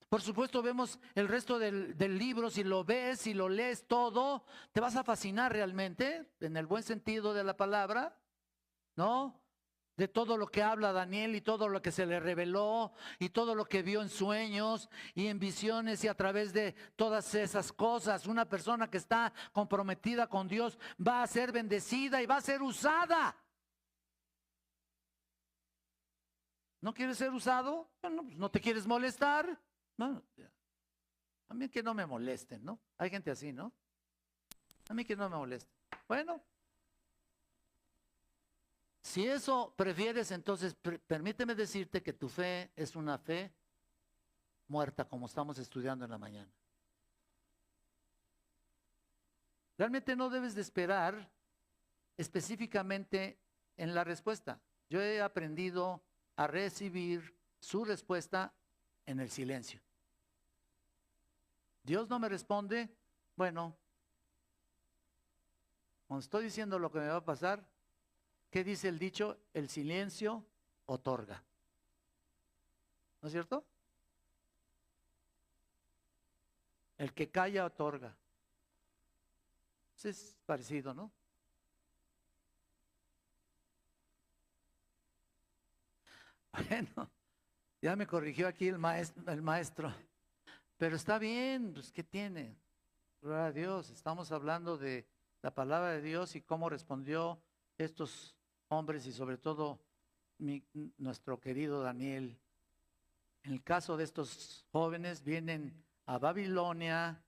A: Por supuesto, vemos el resto del libro. Si lo ves, si lo lees todo, te vas a fascinar realmente, en el buen sentido de la palabra, ¿no? De todo lo que habla Daniel y todo lo que se le reveló y todo lo que vio en sueños y en visiones y a través de todas esas cosas. Una persona que está comprometida con Dios va a ser bendecida y va a ser usada. ¿No quieres ser usado? Bueno, pues no te quieres molestar. No, a mí que no me molesten, ¿no? Hay gente así, ¿no? A mí que no me molesten. Bueno. Si eso prefieres, entonces permíteme decirte que tu fe es una fe muerta, como estamos estudiando en la mañana. Realmente no debes de esperar específicamente en la respuesta. Yo he aprendido a recibir su respuesta en el silencio. Dios no me responde, bueno, cuando estoy diciendo lo que me va a pasar, ¿qué dice el dicho? El silencio otorga. ¿No es cierto? El que calla otorga. Es parecido, ¿no? Bueno, ya me corrigió aquí el maestro. Pero está bien, pues ¿qué tiene? Gloria a Dios, estamos hablando de la palabra de Dios y cómo respondió estos hombres y sobre todo nuestro querido Daniel. En el caso de estos jóvenes, vienen a Babilonia,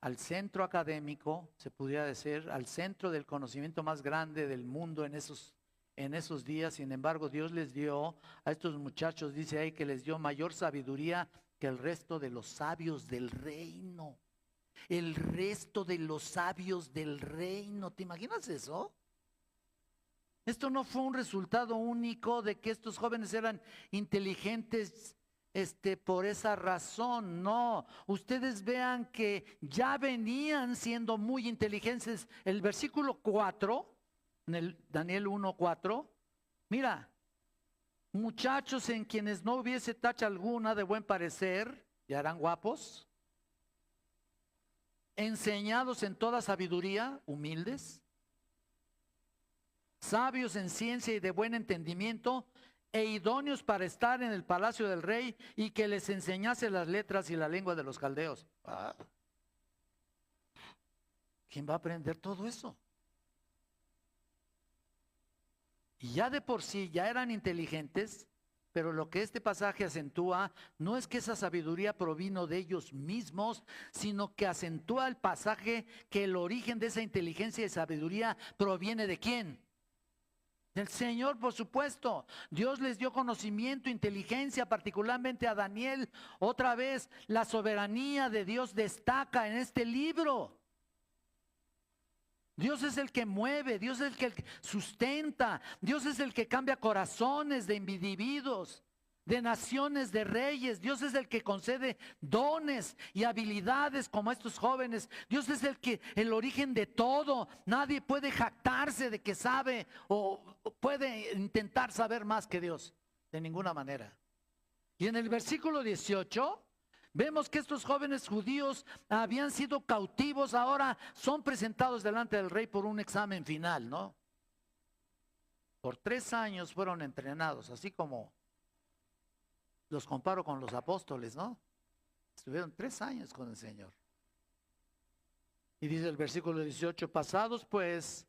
A: al centro académico, se pudiera decir, al centro del conocimiento más grande del mundo en esos días. Sin embargo, Dios les dio a estos muchachos, dice ahí, que les dio mayor sabiduría que el resto de los sabios del reino. El resto de los sabios del reino. ¿Te imaginas eso? Esto no fue un resultado único de que estos jóvenes eran inteligentes por esa razón, no. Ustedes vean que ya venían siendo muy inteligentes. El versículo 4, en el Daniel 1:4, mira, muchachos en quienes no hubiese tacha alguna de buen parecer, ya eran guapos, enseñados en toda sabiduría, humildes, sabios en ciencia y de buen entendimiento, e idóneos para estar en el palacio del rey, y que les enseñase las letras y la lengua de los caldeos. ¿Quién va a aprender todo eso? Y ya de por sí ya eran inteligentes, pero lo que este pasaje acentúa no es que esa sabiduría provino de ellos mismos, sino que acentúa el pasaje que el origen de esa inteligencia y sabiduría proviene ¿de quién? Del Señor, por supuesto. Dios les dio conocimiento, inteligencia, particularmente a Daniel. Otra vez, la soberanía de Dios destaca en este libro. Dios es el que mueve, Dios es el que sustenta, Dios es el que cambia corazones de individuos, de naciones, de reyes. Dios es el que concede dones y habilidades como a estos jóvenes. Dios es el origen de todo. Nadie puede jactarse de que sabe o puede intentar saber más que Dios, de ninguna manera. Y en el versículo 18... vemos que estos jóvenes judíos habían sido cautivos, ahora son presentados delante del rey por un examen final, ¿no? Por 3 años fueron entrenados, así como los comparo con los apóstoles, ¿no? Estuvieron 3 años con el Señor. Y dice el versículo 18, pasados pues,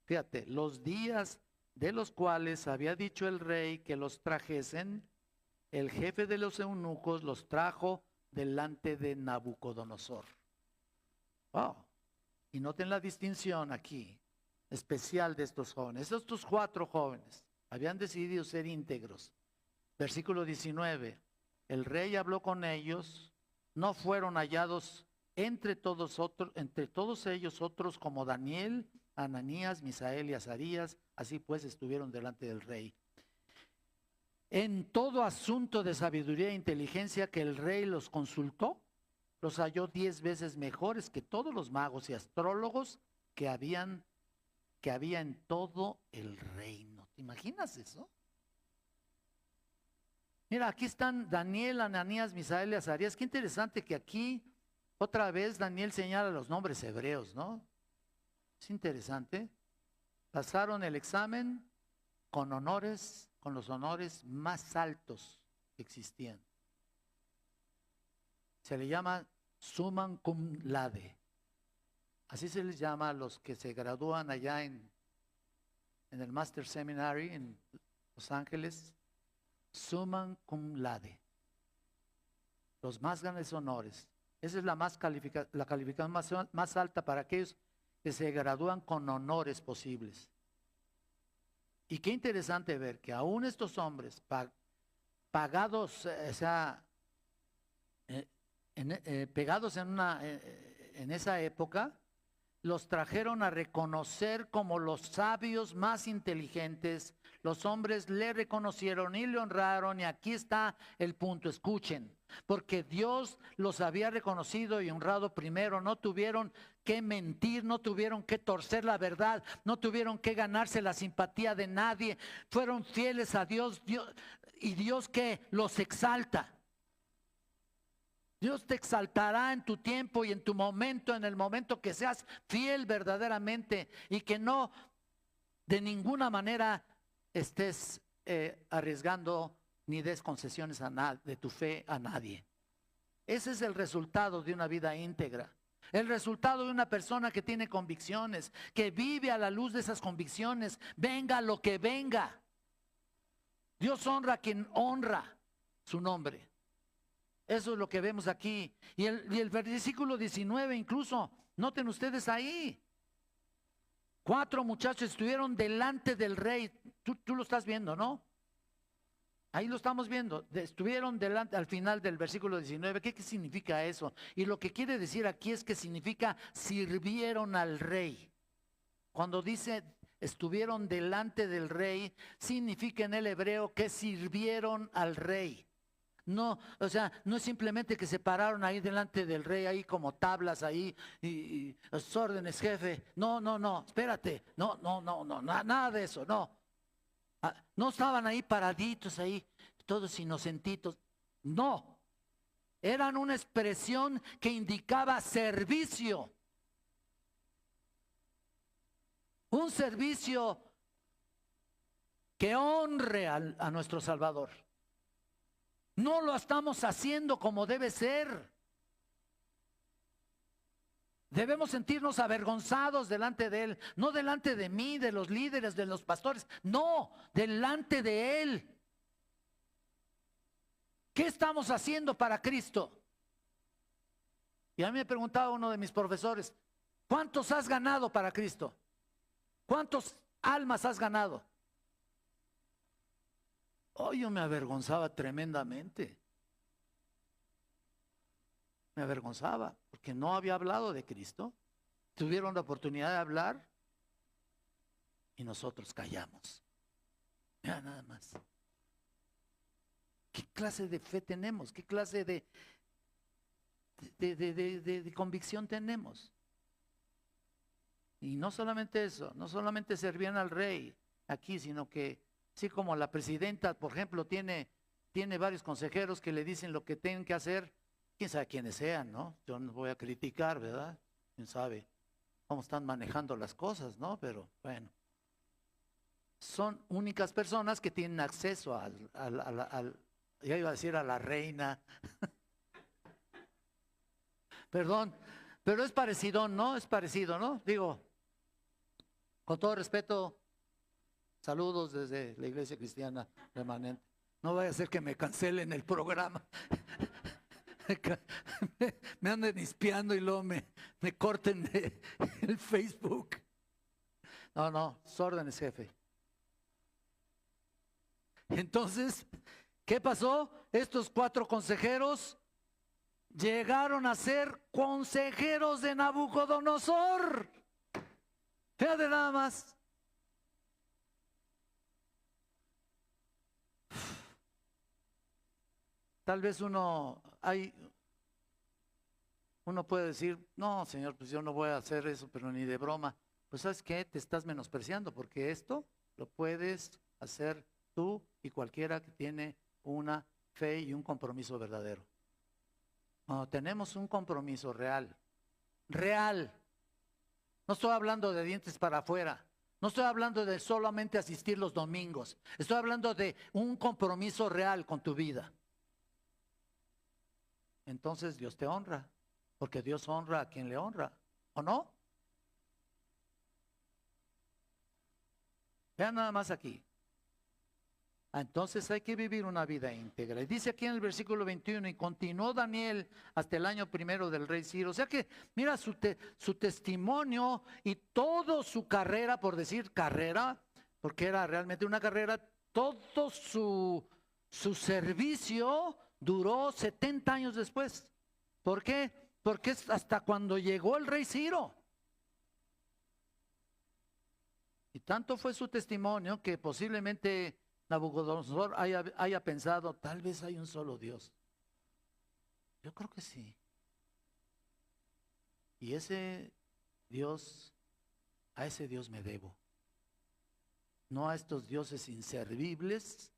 A: fíjate, los días de los cuales había dicho el rey que los trajesen, el jefe de los eunucos los trajo delante de Nabucodonosor. Wow. Y noten la distinción aquí, especial de estos jóvenes. Estos 4 jóvenes habían decidido ser íntegros. Versículo 19, el rey habló con ellos, no fueron hallados entre todos ellos otros como Daniel, Ananías, Misael y Azarías, así pues estuvieron delante del rey. En todo asunto de sabiduría e inteligencia que el rey los consultó, los halló 10 veces mejores que todos los magos y astrólogos que había en todo el reino. ¿Te imaginas eso? Mira, aquí están Daniel, Ananías, Misael y Azarías. Qué interesante que aquí otra vez Daniel señala los nombres hebreos, ¿no? Es interesante. Pasaron el examen con honores, con los honores más altos que existían. Se le llama summa cum laude. Así se les llama a los que se gradúan allá en el Master Seminary en Los Ángeles. Summa cum laude. Los más grandes honores. Esa es la calificación más alta para aquellos que se gradúan con honores posibles. Y qué interesante ver que aún estos hombres pagados, pegados en esa época, los trajeron a reconocer como los sabios más inteligentes. Los hombres le reconocieron y le honraron, y aquí está el punto, escuchen, porque Dios los había reconocido y honrado primero. No tuvieron que mentir, no tuvieron que torcer la verdad, no tuvieron que ganarse la simpatía de nadie. Fueron fieles a Dios, y Dios que los exalta. Dios te exaltará en tu tiempo y en tu momento, en el momento que seas fiel verdaderamente y que no de ninguna manera estés arriesgando ni des concesiones de tu fe a nadie. Ese es el resultado de una vida íntegra. El resultado de una persona que tiene convicciones, que vive a la luz de esas convicciones, venga lo que venga. Dios honra a quien honra su nombre. Eso es lo que vemos aquí. Y el versículo 19 incluso, noten ustedes ahí. 4 muchachos estuvieron delante del rey. Tú lo estás viendo, ¿no? Ahí lo estamos viendo. Estuvieron delante, al final del versículo 19. ¿Qué significa eso? Y lo que quiere decir aquí es que significa sirvieron al rey. Cuando dice estuvieron delante del rey, significa en el hebreo que sirvieron al rey. No, o sea, no es simplemente que se pararon ahí delante del rey, ahí como tablas ahí, y los órdenes, jefe. No, espérate, no, nada de eso, no. No estaban ahí paraditos ahí, todos inocentitos. No, eran una expresión que indicaba servicio. Un servicio que honre a nuestro Salvador. No lo estamos haciendo como debe ser. Debemos sentirnos avergonzados delante de Él, no delante de mí, de los líderes, de los pastores, no, delante de Él. ¿Qué estamos haciendo para Cristo? Y a mí me preguntaba uno de mis profesores, ¿cuántos has ganado para Cristo? ¿Cuántos almas has ganado? Oh, yo me avergonzaba tremendamente. Me avergonzaba porque no había hablado de Cristo. Tuvieron la oportunidad de hablar y nosotros callamos. Mira nada más. ¿Qué clase de fe tenemos? ¿Qué clase de convicción tenemos? Y no solamente eso, no solamente servían al rey aquí, sino que así como la presidenta, por ejemplo, tiene varios consejeros que le dicen lo que tienen que hacer. Quién sabe quiénes sean, ¿no? Yo no voy a criticar, ¿verdad? Quién sabe cómo están manejando las cosas, ¿no? Pero bueno, son únicas personas que tienen acceso ya iba a decir a la reina. Perdón, pero es parecido, ¿no? Es parecido, ¿no? Digo, con todo respeto, saludos desde la Iglesia Cristiana Remanente. No vaya a ser que me cancelen el programa. Me anden espiando y luego me corten de el Facebook. No, órdenes, jefe. Entonces, ¿qué pasó? Estos 4 consejeros llegaron a ser consejeros de Nabucodonosor. Fíjate nada más. Tal vez uno puede decir, no, Señor, pues yo no voy a hacer eso, pero ni de broma. Pues ¿sabes qué? Te estás menospreciando, porque esto lo puedes hacer tú y cualquiera que tiene una fe y un compromiso verdadero. Cuando tenemos un compromiso real, no estoy hablando de dientes para afuera, no estoy hablando de solamente asistir los domingos, estoy hablando de un compromiso real con tu vida. Entonces Dios te honra, porque Dios honra a quien le honra, ¿o no? Vean nada más aquí. Entonces hay que vivir una vida íntegra. Y dice aquí en el versículo 21, y continuó Daniel hasta el año 1 del rey Ciro. O sea que mira su testimonio y toda su carrera, por decir carrera, porque era realmente una carrera, todo su servicio duró 70 años después. ¿Por qué? Porque es hasta cuando llegó el rey Ciro. Y tanto fue su testimonio que posiblemente Nabucodonosor haya pensado, tal vez hay un solo Dios. Yo creo que sí. Y ese Dios, a ese Dios me debo. No a estos dioses inservibles,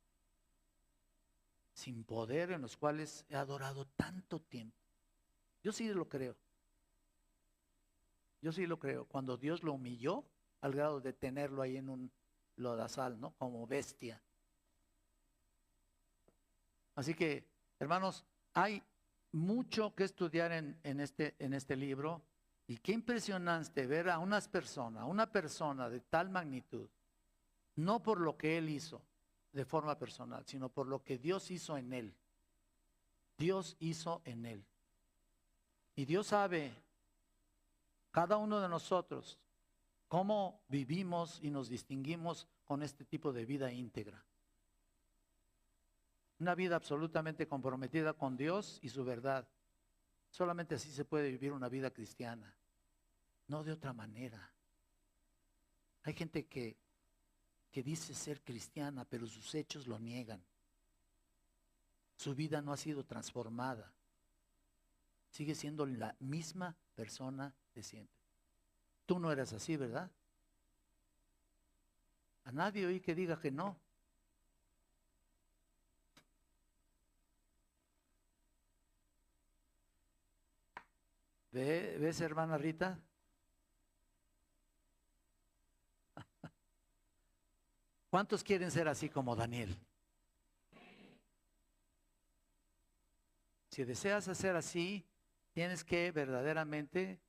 A: sin poder, en los cuales he adorado tanto tiempo. Yo sí lo creo. Yo sí lo creo. Cuando Dios lo humilló al grado de tenerlo ahí en un lodazal, ¿no? Como bestia. Así que, hermanos, hay mucho que estudiar en este libro, y qué impresionante ver a una persona de tal magnitud, no por lo que él hizo de forma personal, sino por lo que Dios hizo en él. Dios hizo en él. Y Dios sabe, cada uno de nosotros, cómo vivimos y nos distinguimos con este tipo de vida íntegra. Una vida absolutamente comprometida con Dios y su verdad. Solamente así se puede vivir una vida cristiana, no de otra manera. Hay gente que dice ser cristiana, pero sus hechos lo niegan. Su vida no ha sido transformada. Sigue siendo la misma persona de siempre. Tú no eres así, ¿verdad? A nadie oí que diga que no. ¿Ves, hermana Rita? ¿Cuántos quieren ser así como Daniel? Si deseas hacer así, tienes que verdaderamente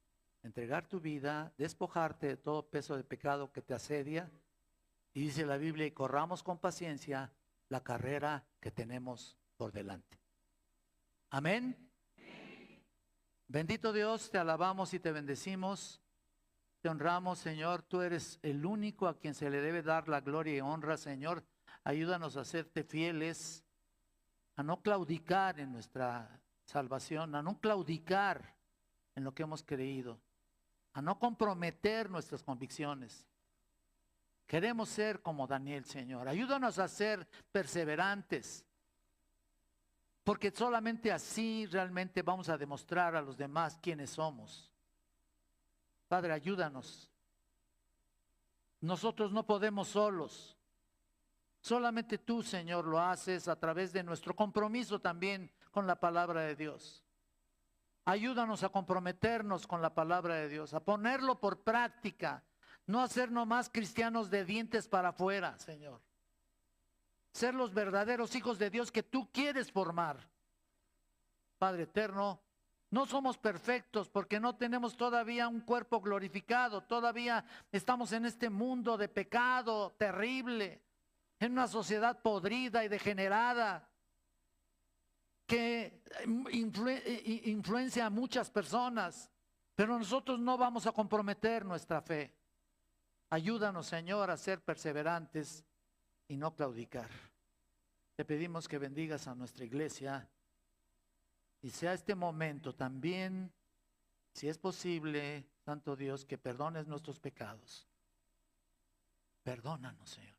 A: entregar tu vida, despojarte de todo peso de pecado que te asedia. Y dice la Biblia, y corramos con paciencia la carrera que tenemos por delante. Amén. Bendito Dios, te alabamos y te bendecimos. Te honramos, Señor. Tú eres el único a quien se le debe dar la gloria y honra, Señor. Ayúdanos a serte fieles, a no claudicar en nuestra salvación, a no claudicar en lo que hemos creído, a no comprometer nuestras convicciones. Queremos ser como Daniel, Señor. Ayúdanos a ser perseverantes, porque solamente así realmente vamos a demostrar a los demás quiénes somos. Padre, ayúdanos. Nosotros no podemos solos. Solamente tú, Señor, lo haces a través de nuestro compromiso también con la palabra de Dios. Ayúdanos a comprometernos con la palabra de Dios, a ponerlo por práctica, no a ser nomás cristianos de dientes para afuera, Señor. Ser los verdaderos hijos de Dios que tú quieres formar. Padre eterno, no somos perfectos porque no tenemos todavía un cuerpo glorificado, todavía estamos en este mundo de pecado terrible, en una sociedad podrida y degenerada que influencia a muchas personas, pero nosotros no vamos a comprometer nuestra fe. Ayúdanos, Señor, a ser perseverantes y no claudicar. Te pedimos que bendigas a nuestra iglesia y sea este momento también, si es posible, Santo Dios, que perdones nuestros pecados. Perdónanos, Señor.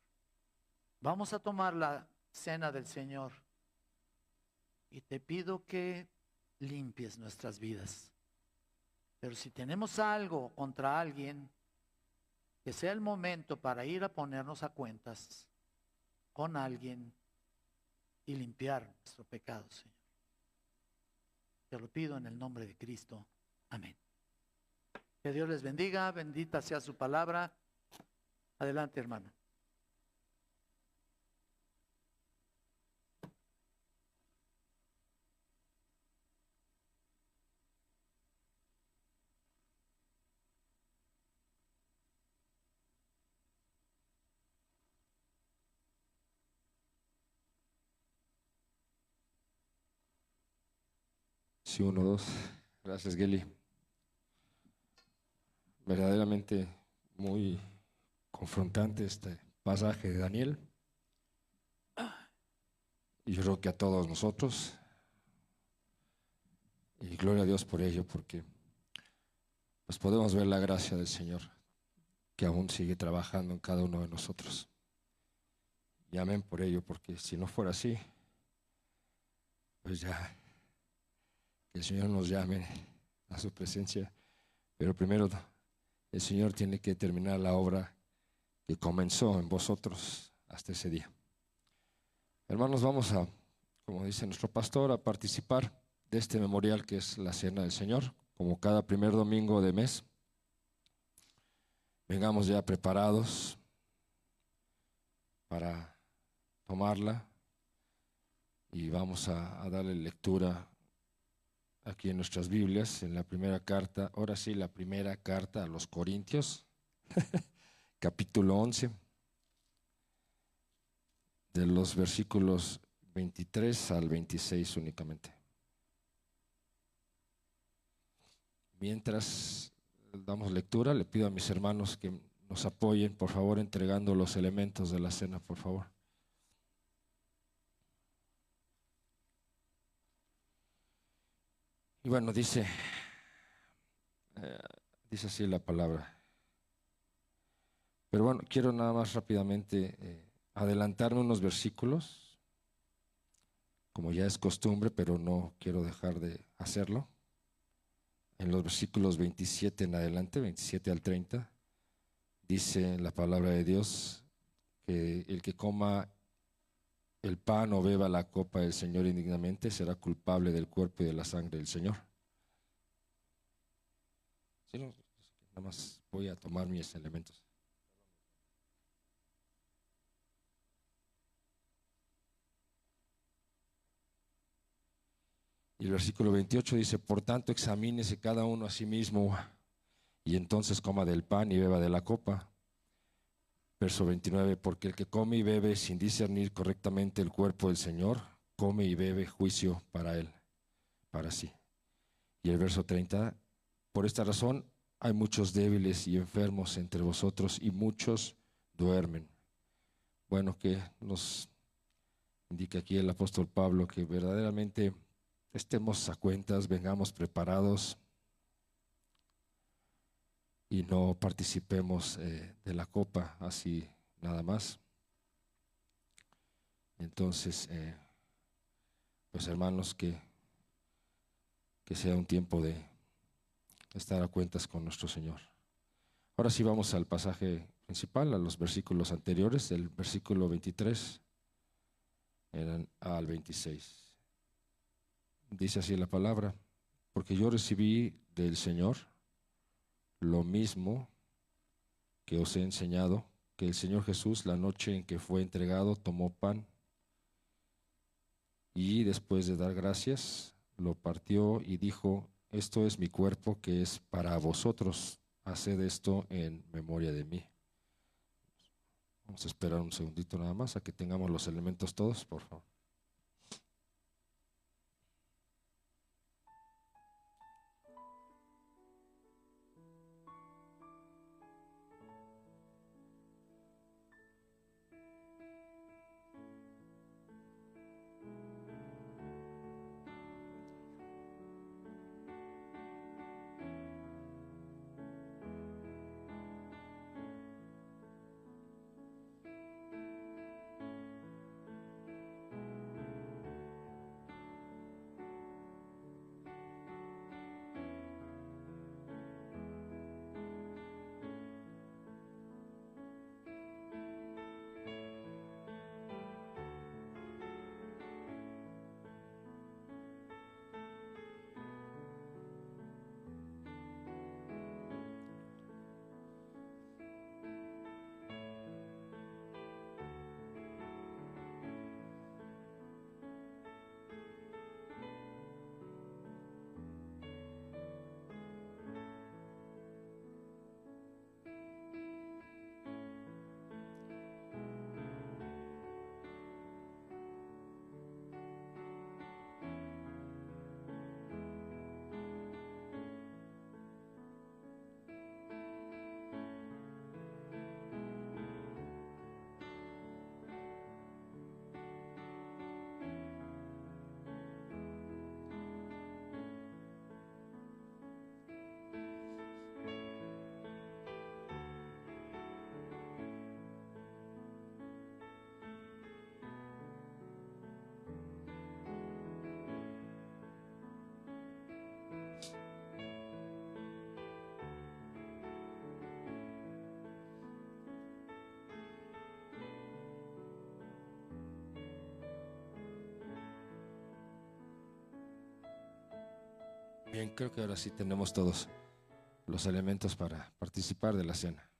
A: Vamos a tomar la cena del Señor y te pido que limpies nuestras vidas. Pero si tenemos algo contra alguien, que sea el momento para ir a ponernos a cuentas con alguien y limpiar nuestro pecado, Señor. Te lo pido en el nombre de Cristo. Amén. Que Dios les bendiga, bendita sea su palabra. Adelante, hermano.
B: Sí, 1, 2. Gracias, Geli. Verdaderamente muy confrontante este pasaje de Daniel. Y yo creo que a todos nosotros. Y gloria a Dios por ello, porque pues podemos ver la gracia del Señor, que aún sigue trabajando en cada uno de nosotros. Y amén por ello, porque si no fuera así, pues ya, que el Señor nos llame a su presencia. Pero primero el Señor tiene que terminar la obra que comenzó en vosotros hasta ese día. Hermanos, vamos a, como dice nuestro pastor, a participar de este memorial que es la Cena del Señor, como cada primer domingo de mes. Vengamos ya preparados para tomarla y vamos a darle lectura aquí en nuestras Biblias, en la primera carta, ahora sí, la primera carta a los Corintios, capítulo 11, de los versículos 23 al 26 únicamente. Mientras damos lectura, le pido a mis hermanos que nos apoyen, por favor, entregando los elementos de la cena, por favor. Y bueno, dice así la palabra. Pero bueno, quiero nada más rápidamente adelantarme unos versículos, como ya es costumbre, pero no quiero dejar de hacerlo. En los versículos 27 en adelante, 27 al 30, dice la palabra de Dios que el que coma el pan o beba la copa del Señor indignamente será culpable del cuerpo y de la sangre del Señor. ¿Sí? No, nada más voy a tomar mis elementos. Y el versículo 28 dice, por tanto examínese cada uno a sí mismo y entonces coma del pan y beba de la copa. Verso 29, porque el que come y bebe sin discernir correctamente el cuerpo del Señor, come y bebe juicio para él, para sí. Y el verso 30, por esta razón hay muchos débiles y enfermos entre vosotros y muchos duermen. Bueno, que nos indica aquí el apóstol Pablo que verdaderamente estemos a cuentas, vengamos preparados y no participemos de la copa así nada más. Entonces, pues hermanos, que sea un tiempo de estar a cuentas con nuestro Señor. Ahora sí vamos al pasaje principal, a los versículos anteriores, del versículo 23 al 26. Dice así la palabra, porque yo recibí del Señor lo mismo que os he enseñado, que el Señor Jesús, la noche en que fue entregado, tomó pan y después de dar gracias, lo partió y dijo, esto es mi cuerpo que es para vosotros, haced esto en memoria de mí. Vamos a esperar un segundito nada más a que tengamos los elementos todos, por favor. Bien, creo que ahora sí tenemos todos los elementos para participar de la cena.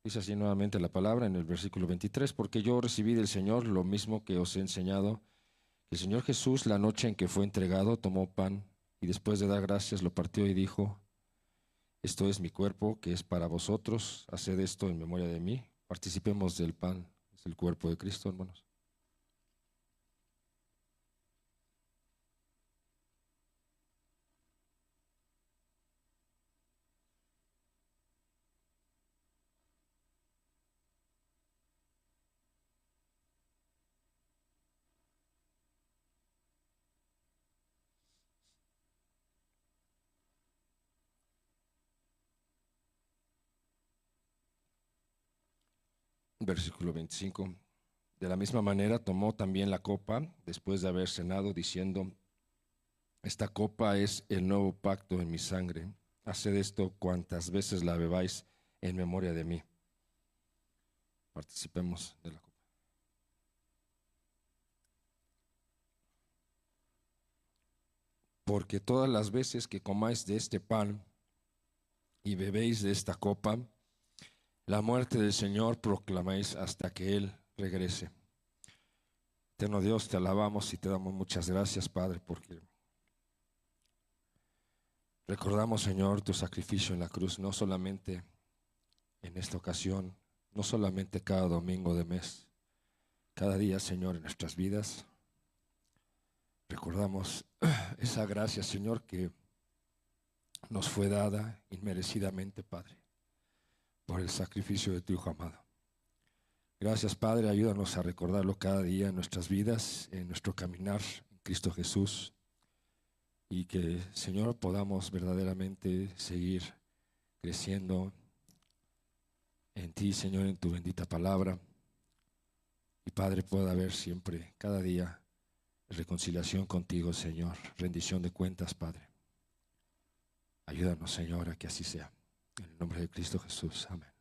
B: Dice así nuevamente la palabra en el versículo 23, porque yo recibí del Señor lo mismo que os he enseñado, que el Señor Jesús, la noche en que fue entregado, tomó pan y después de dar gracias lo partió y dijo, esto es mi cuerpo que es para vosotros, haced esto en memoria de mí. Participemos del pan, es el cuerpo de Cristo, hermanos. Versículo 25. De la misma manera tomó también la copa después de haber cenado, diciendo, esta copa es el nuevo pacto en mi sangre. Haced esto cuantas veces la bebáis en memoria de mí. Participemos de la copa. Porque todas las veces que comáis de este pan y bebéis de esta copa, la muerte del Señor proclamáis hasta que Él regrese. Eterno Dios, te alabamos y te damos muchas gracias, Padre, porque Recordamos, Señor, tu sacrificio en la cruz, no solamente en esta ocasión, no solamente cada domingo de mes, cada día, Señor, en nuestras vidas. Recordamos esa gracia, Señor, que nos fue dada inmerecidamente, Padre, por el sacrificio de tu Hijo amado. Gracias, Padre, ayúdanos a recordarlo cada día en nuestras vidas, en nuestro caminar en Cristo Jesús, y que, Señor, podamos verdaderamente seguir creciendo en ti, Señor, en tu bendita palabra. Y, Padre, pueda haber siempre, cada día, reconciliación contigo, Señor, rendición de cuentas, Padre. Ayúdanos, Señor, a que así sea. En el nombre de Cristo Jesús. Amén.